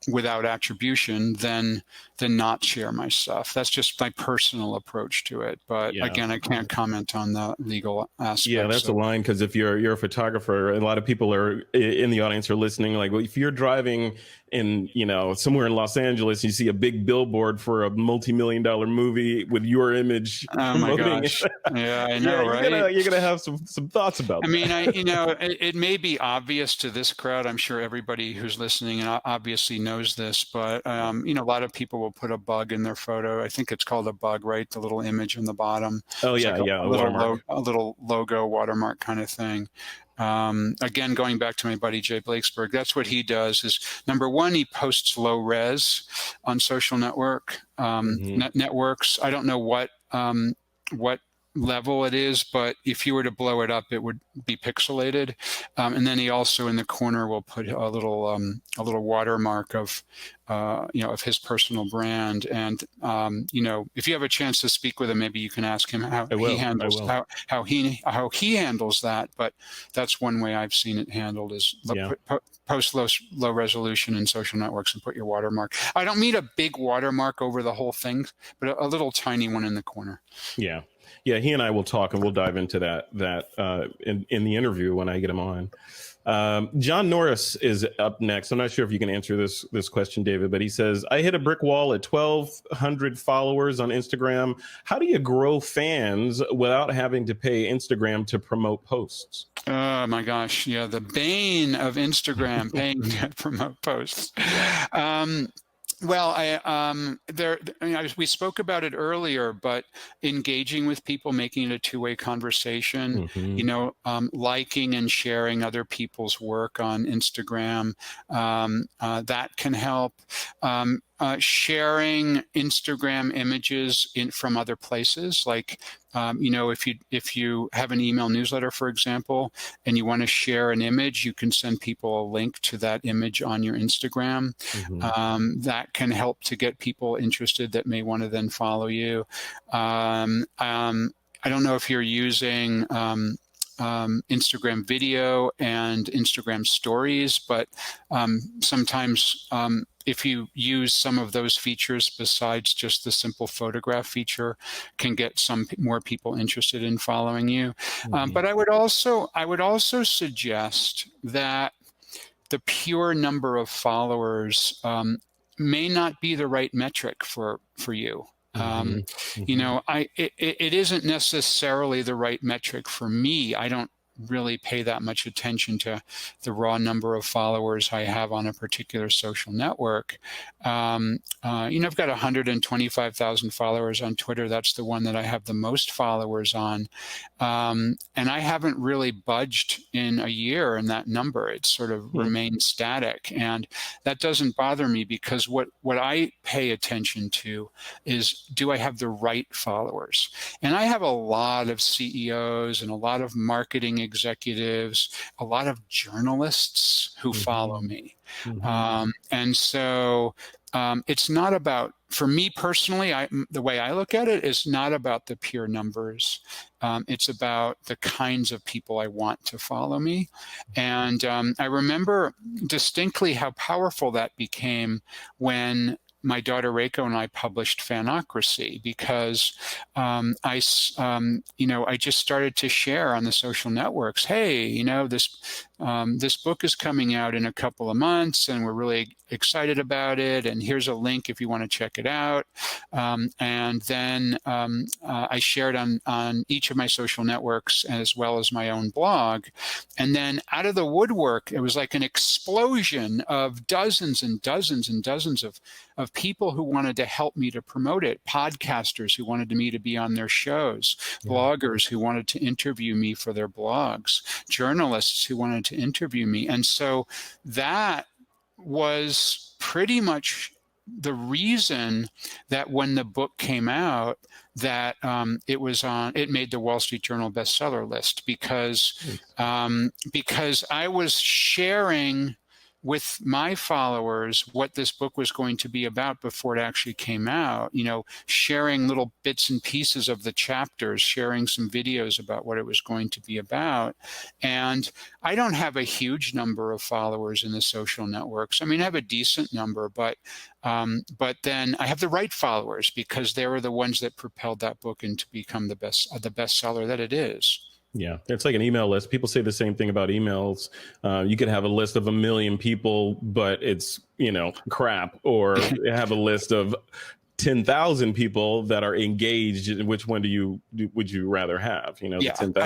without attribution than not share my stuff. That's just my personal approach to it. But again, I can't comment on the legal aspects. Yeah, that's a line, because if you're a photographer, a lot of people are in the audience are listening. Like, well, if you're driving in somewhere in Los Angeles, you see a big billboard for a multi-million-dollar movie with your image. Oh my gosh! Yeah, I know, right? You're gonna have some thoughts about that. I mean, it may be obvious to this crowd. I'm sure everybody who's listening obviously knows this, but a lot of people will put a bug in their photo. I think it's called a bug, right? The little image on the bottom. Oh yeah, a little logo watermark kind of thing. Again, going back to my buddy Jay Blakesberg, that's what he does. Is number one, he posts low res on social networks. I don't know what level it is, but if you were to blow it up, it would be pixelated. And then he also in the corner will put a little watermark of his personal brand. And if you have a chance to speak with him, maybe you can ask him how he handles that. But that's one way I've seen it handled is post low resolution in social networks and put your watermark. I don't mean a big watermark over the whole thing, but a little tiny one in the corner. Yeah. Yeah, he and I will talk, and we'll dive into that in the interview when I get him on. John Norris is up next. I'm not sure if you can answer this question, David, but he says, I hit a brick wall at 1,200 followers on Instagram. How do you grow fans without having to pay Instagram to promote posts? Oh my gosh, yeah, the bane of Instagram, paying to promote posts. Well, we spoke about it earlier, but engaging with people, making it a two-way conversation, liking and sharing other people's work on Instagram, that can help. Sharing Instagram images from other places, like if you have an email newsletter, for example, and you want to share an image, you can send people a link to that image on your Instagram. That can help to get people interested that may want to then follow you. I don't know if you're using Instagram video and Instagram stories, but sometimes if you use some of those features besides just the simple photograph feature, can get some more people interested in following you. But I would also suggest that the pure number of followers may not be the right metric for you. You know, it isn't necessarily the right metric for me. I don't really pay that much attention to the raw number of followers I have on a particular social network. You know, I've got 125,000 followers on Twitter. That's the one that I have the most followers on. And I haven't really budged in a year in that number. It's sort of remained static. And that doesn't bother me, because what I pay attention to is, do I have the right followers? And I have a lot of CEOs and a lot of marketing executives, a lot of journalists who follow me. And so it's not about, for me personally, the way I look at it is not about the pure numbers. It's about the kinds of people I want to follow me. And I remember distinctly how powerful that became when my daughter Reiko and I published Fanocracy, because I just started to share on the social networks, hey, you know, this book is coming out in a couple of months and we're really excited about it, and here's a link if you want to check it out. And then I shared on each of my social networks as well as my own blog. And then out of the woodwork, it was like an explosion of dozens and dozens and dozens of people who wanted to help me to promote it, podcasters who wanted me to be on their shows, bloggers who wanted to interview me for their blogs, journalists who wanted to interview me. And so that was pretty much the reason that when the book came out, that it made the Wall Street Journal bestseller list, because I was sharing with my followers what this book was going to be about before it actually came out, you know, sharing little bits and pieces of the chapters, sharing some videos about what it was going to be about. And I don't have a huge number of followers in the social networks. I mean, I have a decent number, but then I have the right followers, because they were the ones that propelled that book into become the bestseller that it is. Yeah, it's like an email list. People say the same thing about emails. You could have a list of 1 million people, but it's, you know, crap, or have a list of 10,000 people that are engaged. Which one would you rather have? You know, yeah, 10,000.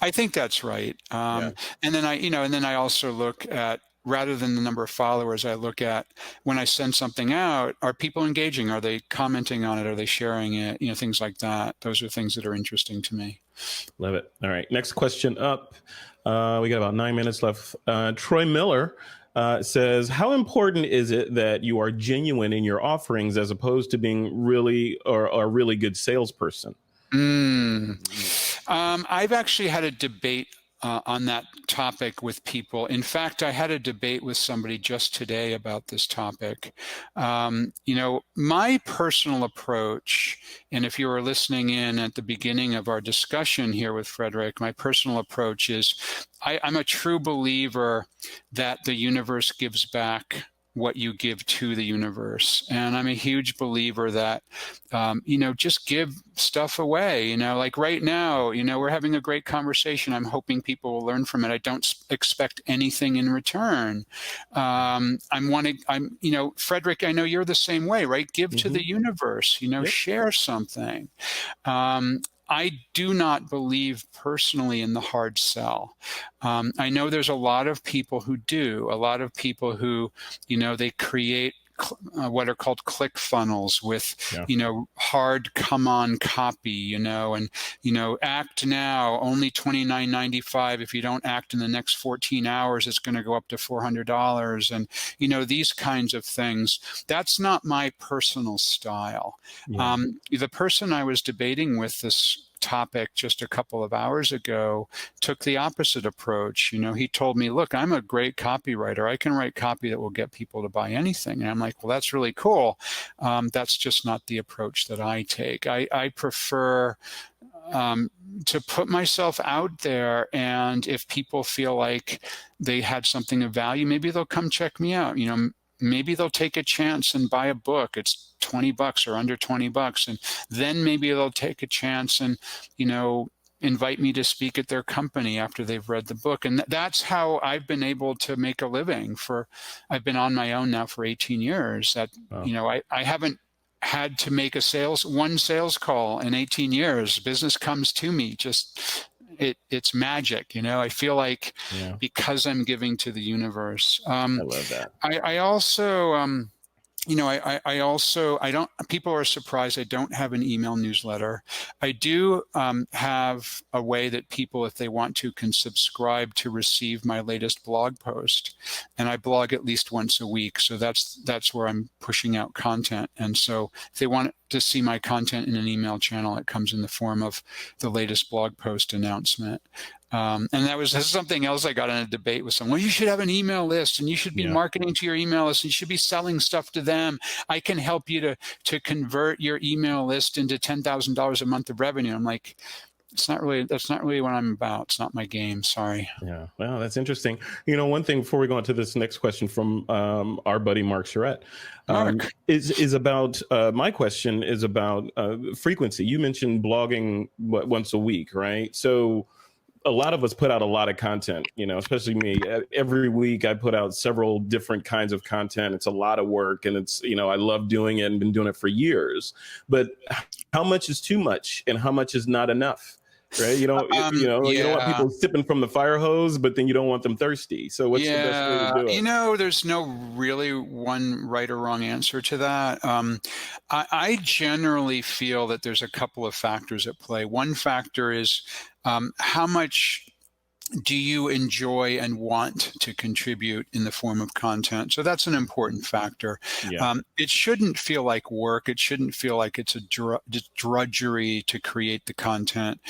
I think that's right. And then I also look at, rather than the number of followers, I look at, when I send something out, are people engaging? Are they commenting on it? Are they sharing it? You know, things like that. Those are things that are interesting to me. Love it. All right. Next question up. We got about 9 minutes left. Troy Miller says, how important is it that you are genuine in your offerings as opposed to being really a really good salesperson? I've actually had a debate on that topic with people. In fact, I had a debate with somebody just today about this topic. You know, my personal approach, and if you were listening in at the beginning of our discussion here with Frederick, my personal approach is I'm a true believer that the universe gives back what you give to the universe. And I'm a huge believer that, you know, just give stuff away. You know, like right now, you know, we're having a great conversation. I'm hoping people will learn from it. I don't expect anything in return. You know, Frederick, I know you're the same way, right? Give to the universe, you know, share something. I do not believe personally in the hard sell. I know there's a lot of people who do, a lot of people who, you know, they create what are called click funnels with, you know, hard come on copy, you know, and, you know, act now, only $29.95. If you don't act in the next 14 hours, it's going to go up to $400. And, you know, these kinds of things. That's not my personal style. The person I was debating with this topic just a couple of hours ago took the opposite approach. You know, he told me, look, I'm a great copywriter. I can write copy that will get people to buy anything. And I'm like, well, that's really cool. That's just not the approach that I take. I prefer to put myself out there, and if people feel like they had something of value, maybe they'll come check me out. Maybe they'll take a chance and buy a book. It's $20 or under $20, and then maybe they'll take a chance and invite me to speak at their company after they've read the book. And that's how I've been able to make a living. I've been on my own now for 18 years. Wow. I haven't had to make one sales call in 18 years. Business comes to me. It's magic. I feel like because I'm giving to the universe. I love that. I also, people are surprised I don't have an email newsletter. I do have a way that people, if they want to, can subscribe to receive my latest blog post. And I blog at least once a week. So that's where I'm pushing out content. And so if they want to see my content in an email channel, it comes in the form of the latest blog post announcement. And that's something else I got in a debate with someone. Well, you should have an email list, and you should be marketing to your email list, and you should be selling stuff to them. I can help you to convert your email list into $10,000 a month of revenue. I'm like, that's not really what I'm about. It's not my game. Sorry. Yeah. Well, that's interesting. One thing before we go on to this next question from our buddy Mark Charette, is about my question is about frequency. You mentioned blogging once a week, right? So a lot of us put out a lot of content, especially me. Every week I put out several different kinds of content. It's a lot of work, and it's, I love doing it and been doing it for years. But how much is too much and how much is not enough? Right? You don't want people sipping from the fire hose, but then you don't want them thirsty. So what's the best way to do it? There's no really one right or wrong answer to that. I generally feel that there's a couple of factors at play. One factor is how much do you enjoy and want to contribute in the form of content? So that's an important factor. Yeah. It shouldn't feel like work. It shouldn't feel like it's a drudgery to create the content,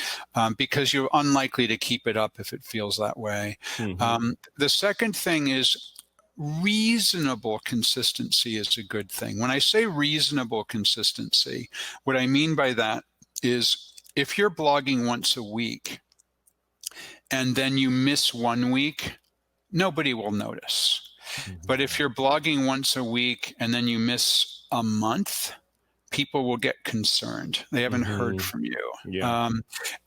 because you're unlikely to keep it up if it feels that way. Mm-hmm. The second thing is reasonable consistency is a good thing. When I say reasonable consistency, what I mean by that is if you're blogging once a week, and then you miss 1 week, nobody will notice. Mm-hmm. But if you're blogging once a week and then you miss a month, people will get concerned. They haven't heard from you. Yeah.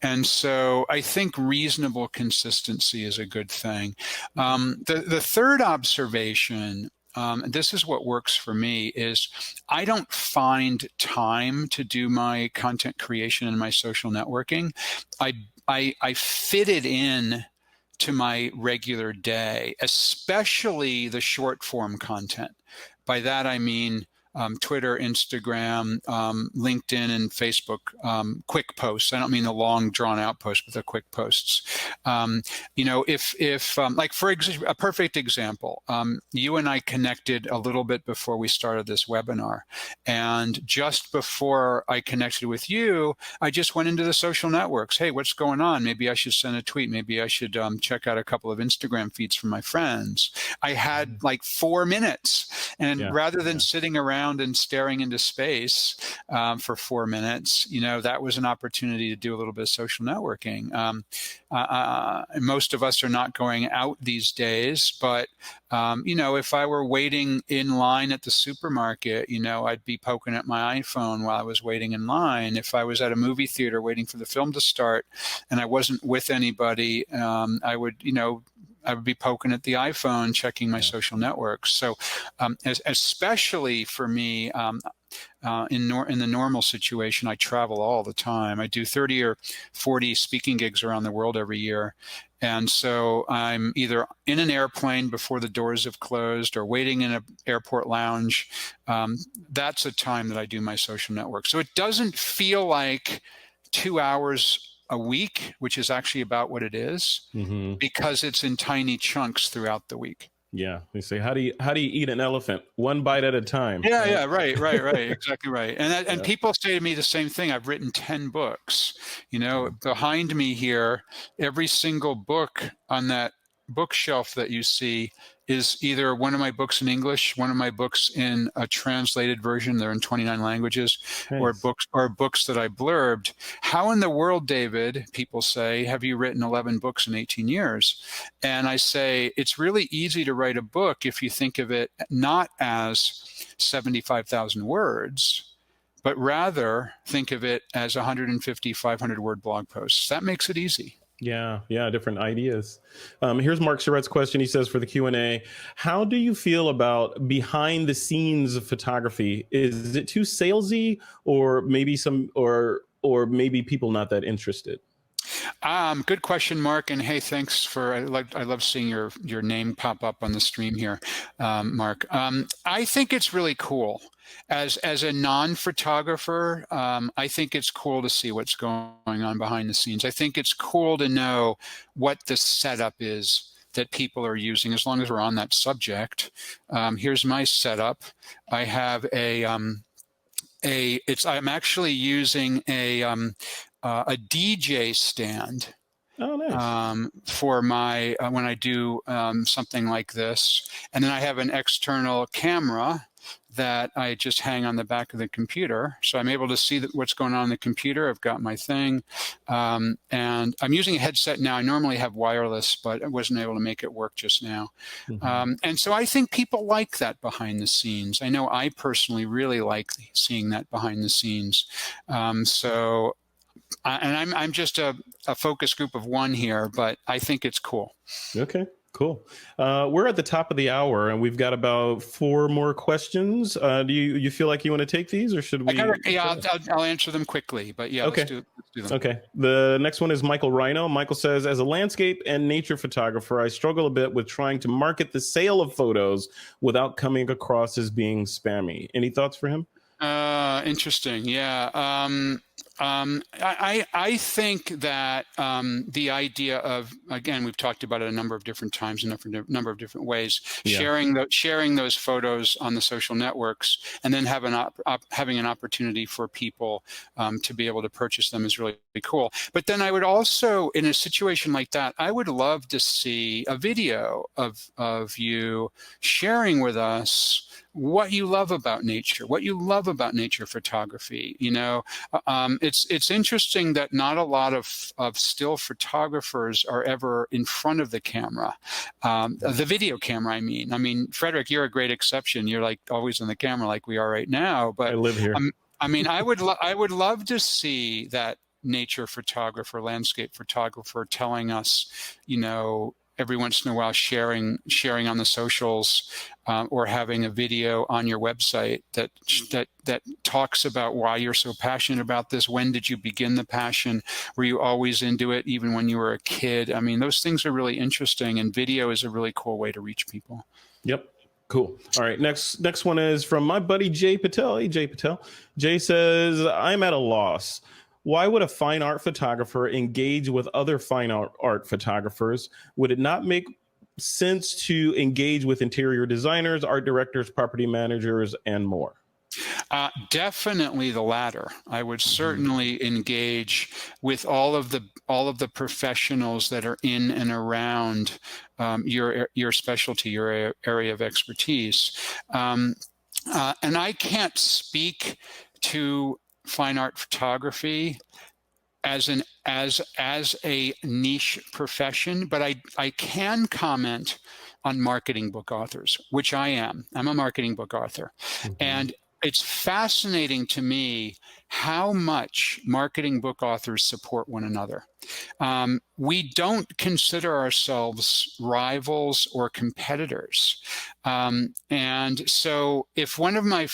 And so I think reasonable consistency is a good thing. The third observation, this is what works for me, is I don't find time to do my content creation and my social networking. I fit it in to my regular day, especially the short form content. By that, I mean Twitter, Instagram, LinkedIn, and Facebook, quick posts. I don't mean the long drawn out posts, but the quick posts. If like for example, a perfect example, you and I connected a little bit before we started this webinar. And just before I connected with you, I just went into the social networks. Hey, what's going on? Maybe I should send a tweet. Maybe I should check out a couple of Instagram feeds from my friends. I had like 4 minutes. And rather than sitting around and staring into space for 4 minutes, that was an opportunity to do a little bit of social networking. Most of us are not going out these days, but if I were waiting in line at the supermarket, I'd be poking at my iPhone while I was waiting in line. If I was at a movie theater waiting for the film to start and I wasn't with anybody, I would be poking at the iPhone, checking my social networks. So especially for me, in the normal situation, I travel all the time. I do 30 or 40 speaking gigs around the world every year. And so I'm either in an airplane before the doors have closed or waiting in an airport lounge. That's a time that I do my social network. So it doesn't feel like 2 hours a week, which is actually about what it is, because it's in tiny chunks throughout the week. Yeah, they say, how do you eat an elephant? One bite at a time. Yeah, right, exactly right. And people say to me the same thing. I've written 10 books. Behind me here, every single book on that bookshelf that you see is either one of my books in English, one of my books in a translated version, they're in 29 languages, Nice. or books that I blurbed. How in the world, David, people say, have you written 11 books in 18 years? And I say, it's really easy to write a book if you think of it not as 75,000 words, but rather think of it as 150, 500 word blog posts. That makes it easy. Yeah, different ideas. Here's Mark Surratt's question. He says for the Q&A, how do you feel about behind the scenes of photography? Is it too salesy, or maybe or maybe people not that interested? Good question, Mark. And hey, thanks for, I love seeing your name pop up on the stream here, Mark. I think it's really cool. As a non-photographer, I think it's cool to see what's going on behind the scenes. I think it's cool to know what the setup is that people are using, as long as we're on that subject. Here's my setup. I have I'm actually using a DJ stand. Oh, nice. For my when I do something like this, and then I have an external camera that I just hang on the back of the computer, so I'm able to see what's going on in the computer. I've got my thing, and I'm using a headset now. I normally have wireless, but I wasn't able to make it work just now. Mm-hmm. And so I think people like that behind the scenes. I know I personally really like seeing that behind the scenes. And I'm just a focus group of one here, but I think it's cool. Okay, cool. We're at the top of the hour, and we've got about 4 more questions. Do you feel like you want to take these, or should we? I'll answer them quickly, but yeah, okay. let's do them. Okay. The next one is Michael Rhino. Michael says, as a landscape and nature photographer, I struggle a bit with trying to market the sale of photos without coming across as being spammy. Any thoughts for him? Interesting. Yeah. I think that the idea of, again, we've talked about it a number of different times in a number of different ways, sharing those photos on the social networks, and then having an opportunity for people to be able to purchase them is really cool. But then I would also, in a situation like that, I would love to see a video of you sharing with us what you love about nature, what you love about nature photography. You know, it's interesting that not a lot of still photographers are ever in front of the camera, the video camera. I mean, Frederick, you're a great exception. You're like always on the camera, like we are right now. But I live here. I mean, I would love to see that nature photographer, landscape photographer, telling us, you know, every once in a while sharing on the socials, or having a video on your website that talks about why you're so passionate about this. When did you begin the passion? Were you always into it, even when you were a kid? I mean, those things are really interesting, and video is a really cool way to reach people. Yep. Cool. All right. Next one is from my buddy Jay Patel. Hey, Jay Patel. Jay says, I'm at a loss. Why would a fine art photographer engage with other fine art photographers? Would it not make sense to engage with interior designers, art directors, property managers, and more? Definitely the latter. I would certainly engage with all of the professionals that are in and around your specialty, your area of expertise. And I can't speak to fine art photography as a niche profession, but I can comment on marketing book authors, which I am. I'm a marketing book author. Mm-hmm. And it's fascinating to me how much marketing book authors support one another. We don't consider ourselves rivals or competitors. And so if one of my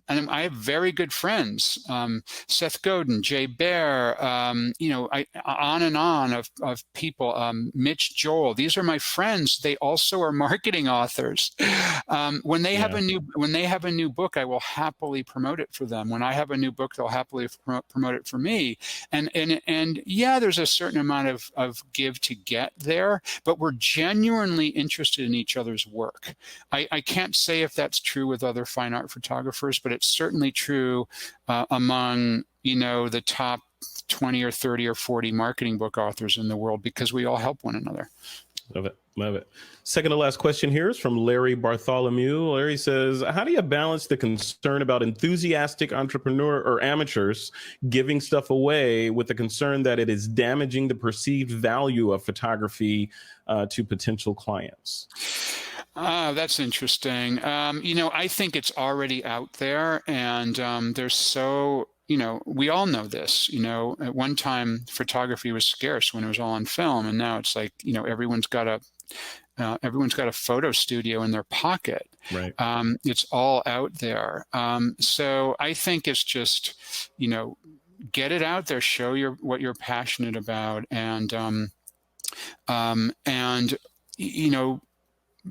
and I have very good friends, Seth Godin, Jay Baer, you know, on and on of people, Mitch Joel. These are my friends. They also are marketing authors. When they have a new book, I will happily promote it for them. When I have a new book, they'll happily promote it for me. And yeah, there's a certain amount of give to get there, but we're genuinely interested in each other's work. I can't say if that's true with other fine art photographers, but it's certainly true among, you know, the top 20 or 30 or 40 marketing book authors in the world, because we all help one another. Love it. Love it. Second to last question here is from Larry Bartholomew. Larry says, how do you balance the concern about enthusiastic entrepreneur or amateurs giving stuff away with the concern that it is damaging the perceived value of photography to potential clients? That's interesting. I think it's already out there, and there's so, we all know this. At one time, photography was scarce when it was all on film, and now it's like, everyone's got a photo studio in their pocket. Right. It's all out there. So I think it's just, get it out there, show what you're passionate about, and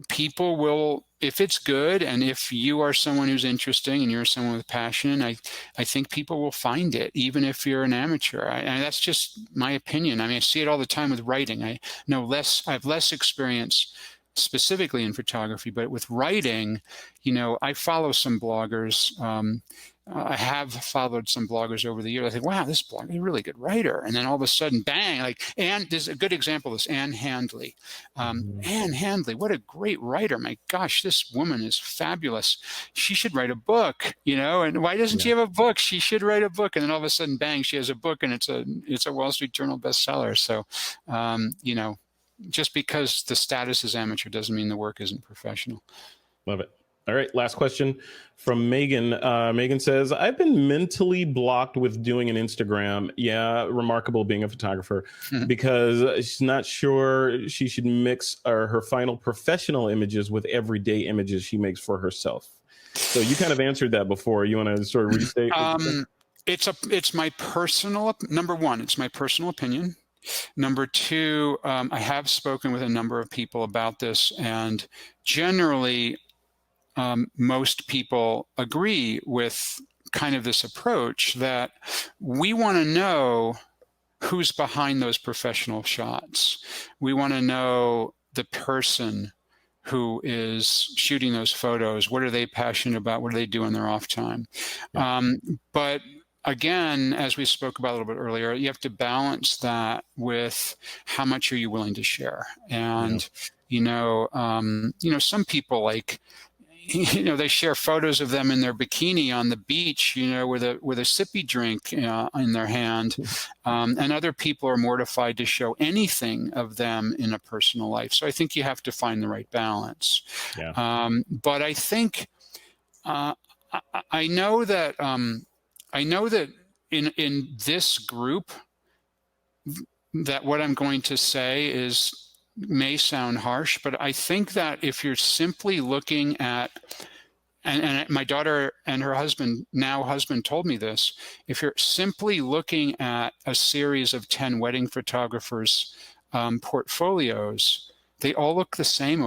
people will, if it's good, and if you are someone who's interesting and you're someone with passion, I think people will find it, even if you're an amateur. And that's just my opinion. I mean, I see it all the time with writing. I have less experience specifically in photography, but with writing, I follow some bloggers. I have followed some bloggers over the years. I think, wow, this blogger is a really good writer. And then all of a sudden, bang, there's a good example of this, Ann Handley. Ann Handley, what a great writer. My gosh, this woman is fabulous. She should write a book, and why doesn't she have a book? She should write a book. And then all of a sudden, bang, she has a book, and it's a Wall Street Journal bestseller. So, just because the status is amateur doesn't mean the work isn't professional. Love it. All right, last question from Megan. Megan says, I've been mentally blocked with doing an Instagram. Yeah, remarkable being a photographer, because she's not sure she should mix her final professional images with everyday images she makes for herself. So you kind of answered that before. You want to sort of restate? It's my personal, number one, it's my personal opinion. Number two, I have spoken with a number of people about this, and generally, most people agree with kind of this approach that we want to know who's behind those professional shots. We want to know the person who is shooting those photos. What are they passionate about? What do they do in their off time? Yeah. But again, as we spoke about a little bit earlier, you have to balance that with how much are you willing to share. And, some people they share photos of them in their bikini on the beach, with a sippy drink in their hand. And other people are mortified to show anything of them in a personal life. So I think you have to find the right balance. Yeah. But I think, I know that in this group, that what I'm going to say may sound harsh, but I think that if you're simply looking at, and my daughter and her husband told me this, if you're simply looking at a series of 10 wedding photographers' portfolios, they all look the same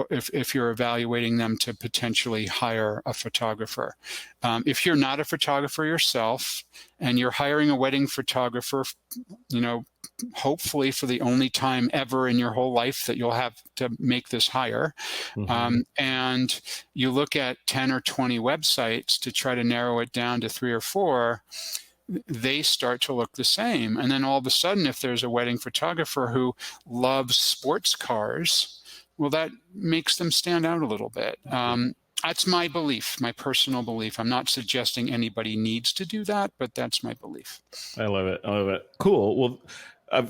if you're evaluating them to potentially hire a photographer. If you're not a photographer yourself and you're hiring a wedding photographer, hopefully for the only time ever in your whole life that you'll have to make this hire, and you look at 10 or 20 websites to try to narrow it down to 3 or 4, they start to look the same. And then all of a sudden, if there's a wedding photographer who loves sports cars, well, that makes them stand out a little bit. That's my belief, my personal belief. I'm not suggesting anybody needs to do that, but that's my belief. I love it. I love it. Cool. Well,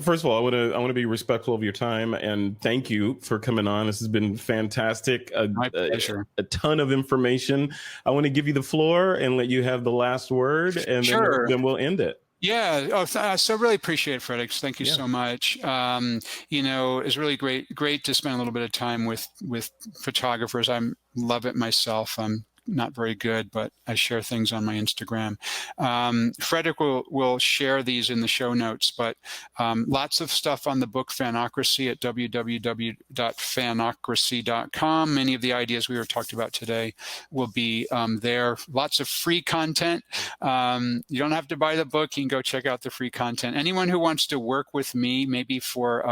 first of all, I want to be respectful of your time, and thank you for coming on. This has been fantastic. My pleasure. A ton of information. I want to give you the floor and let you have the last word, and then we'll end it. Yeah. So really appreciate it, Frederick. Thank you so much. It's really great to spend a little bit of time with photographers. I love it myself. I'm not very good, but I share things on my Instagram. Frederick will share these in the show notes, but lots of stuff on the book Fanocracy at www.fanocracy.com. Many of the ideas we were talked about today will be there. Lots of free content. You don't have to buy the book. You can go check out the free content. Anyone who wants to work with me, maybe for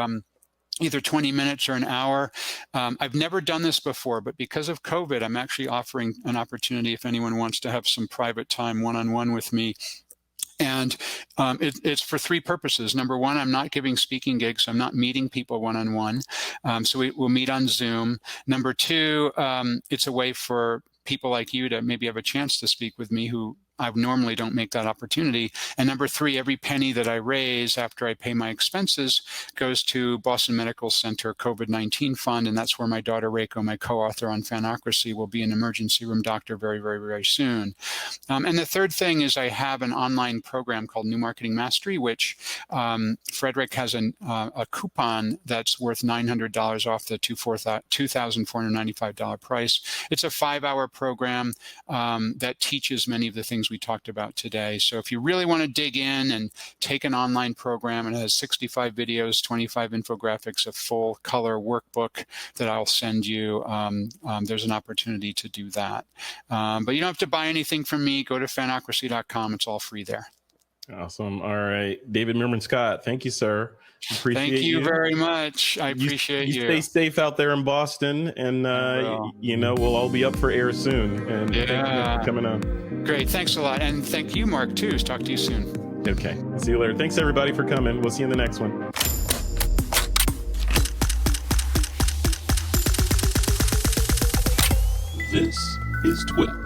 either 20 minutes or an hour. I've never done this before, but because of COVID, I'm actually offering an opportunity if anyone wants to have some private time one-on-one with me And it's for three purposes. Number one, I'm not giving speaking gigs. I'm not meeting people one-on-one. So we'll meet on Zoom. Number two, it's a way for people like you to maybe have a chance to speak with me who I normally don't make that opportunity. And number three, every penny that I raise after I pay my expenses goes to Boston Medical Center COVID-19 Fund. And that's where my daughter, Reiko, my co-author on Fanocracy, will be an emergency room doctor very, very, very soon. And the third thing is I have an online program called New Marketing Mastery, which Frederick has a coupon that's worth $900 off the $2,495 price. It's a 5-hour program that teaches many of the things we talked about today. So if you really want to dig in and take an online program, and it has 65 videos, 25 infographics, a full color workbook that I'll send you, there's an opportunity to do that. But you don't have to buy anything from me. Go to fanocracy.com. It's all free there. Awesome. All right. David Meerman Scott, thank you, sir. Appreciate Thank you very much. I appreciate you. Stay safe out there in Boston, and we'll all be up for air soon. And thank you for coming on. Great. Thanks a lot. And thank you, Mark, too. Talk to you soon. Okay. See you later. Thanks, everybody, for coming. We'll see you in the next one. This is TWiP.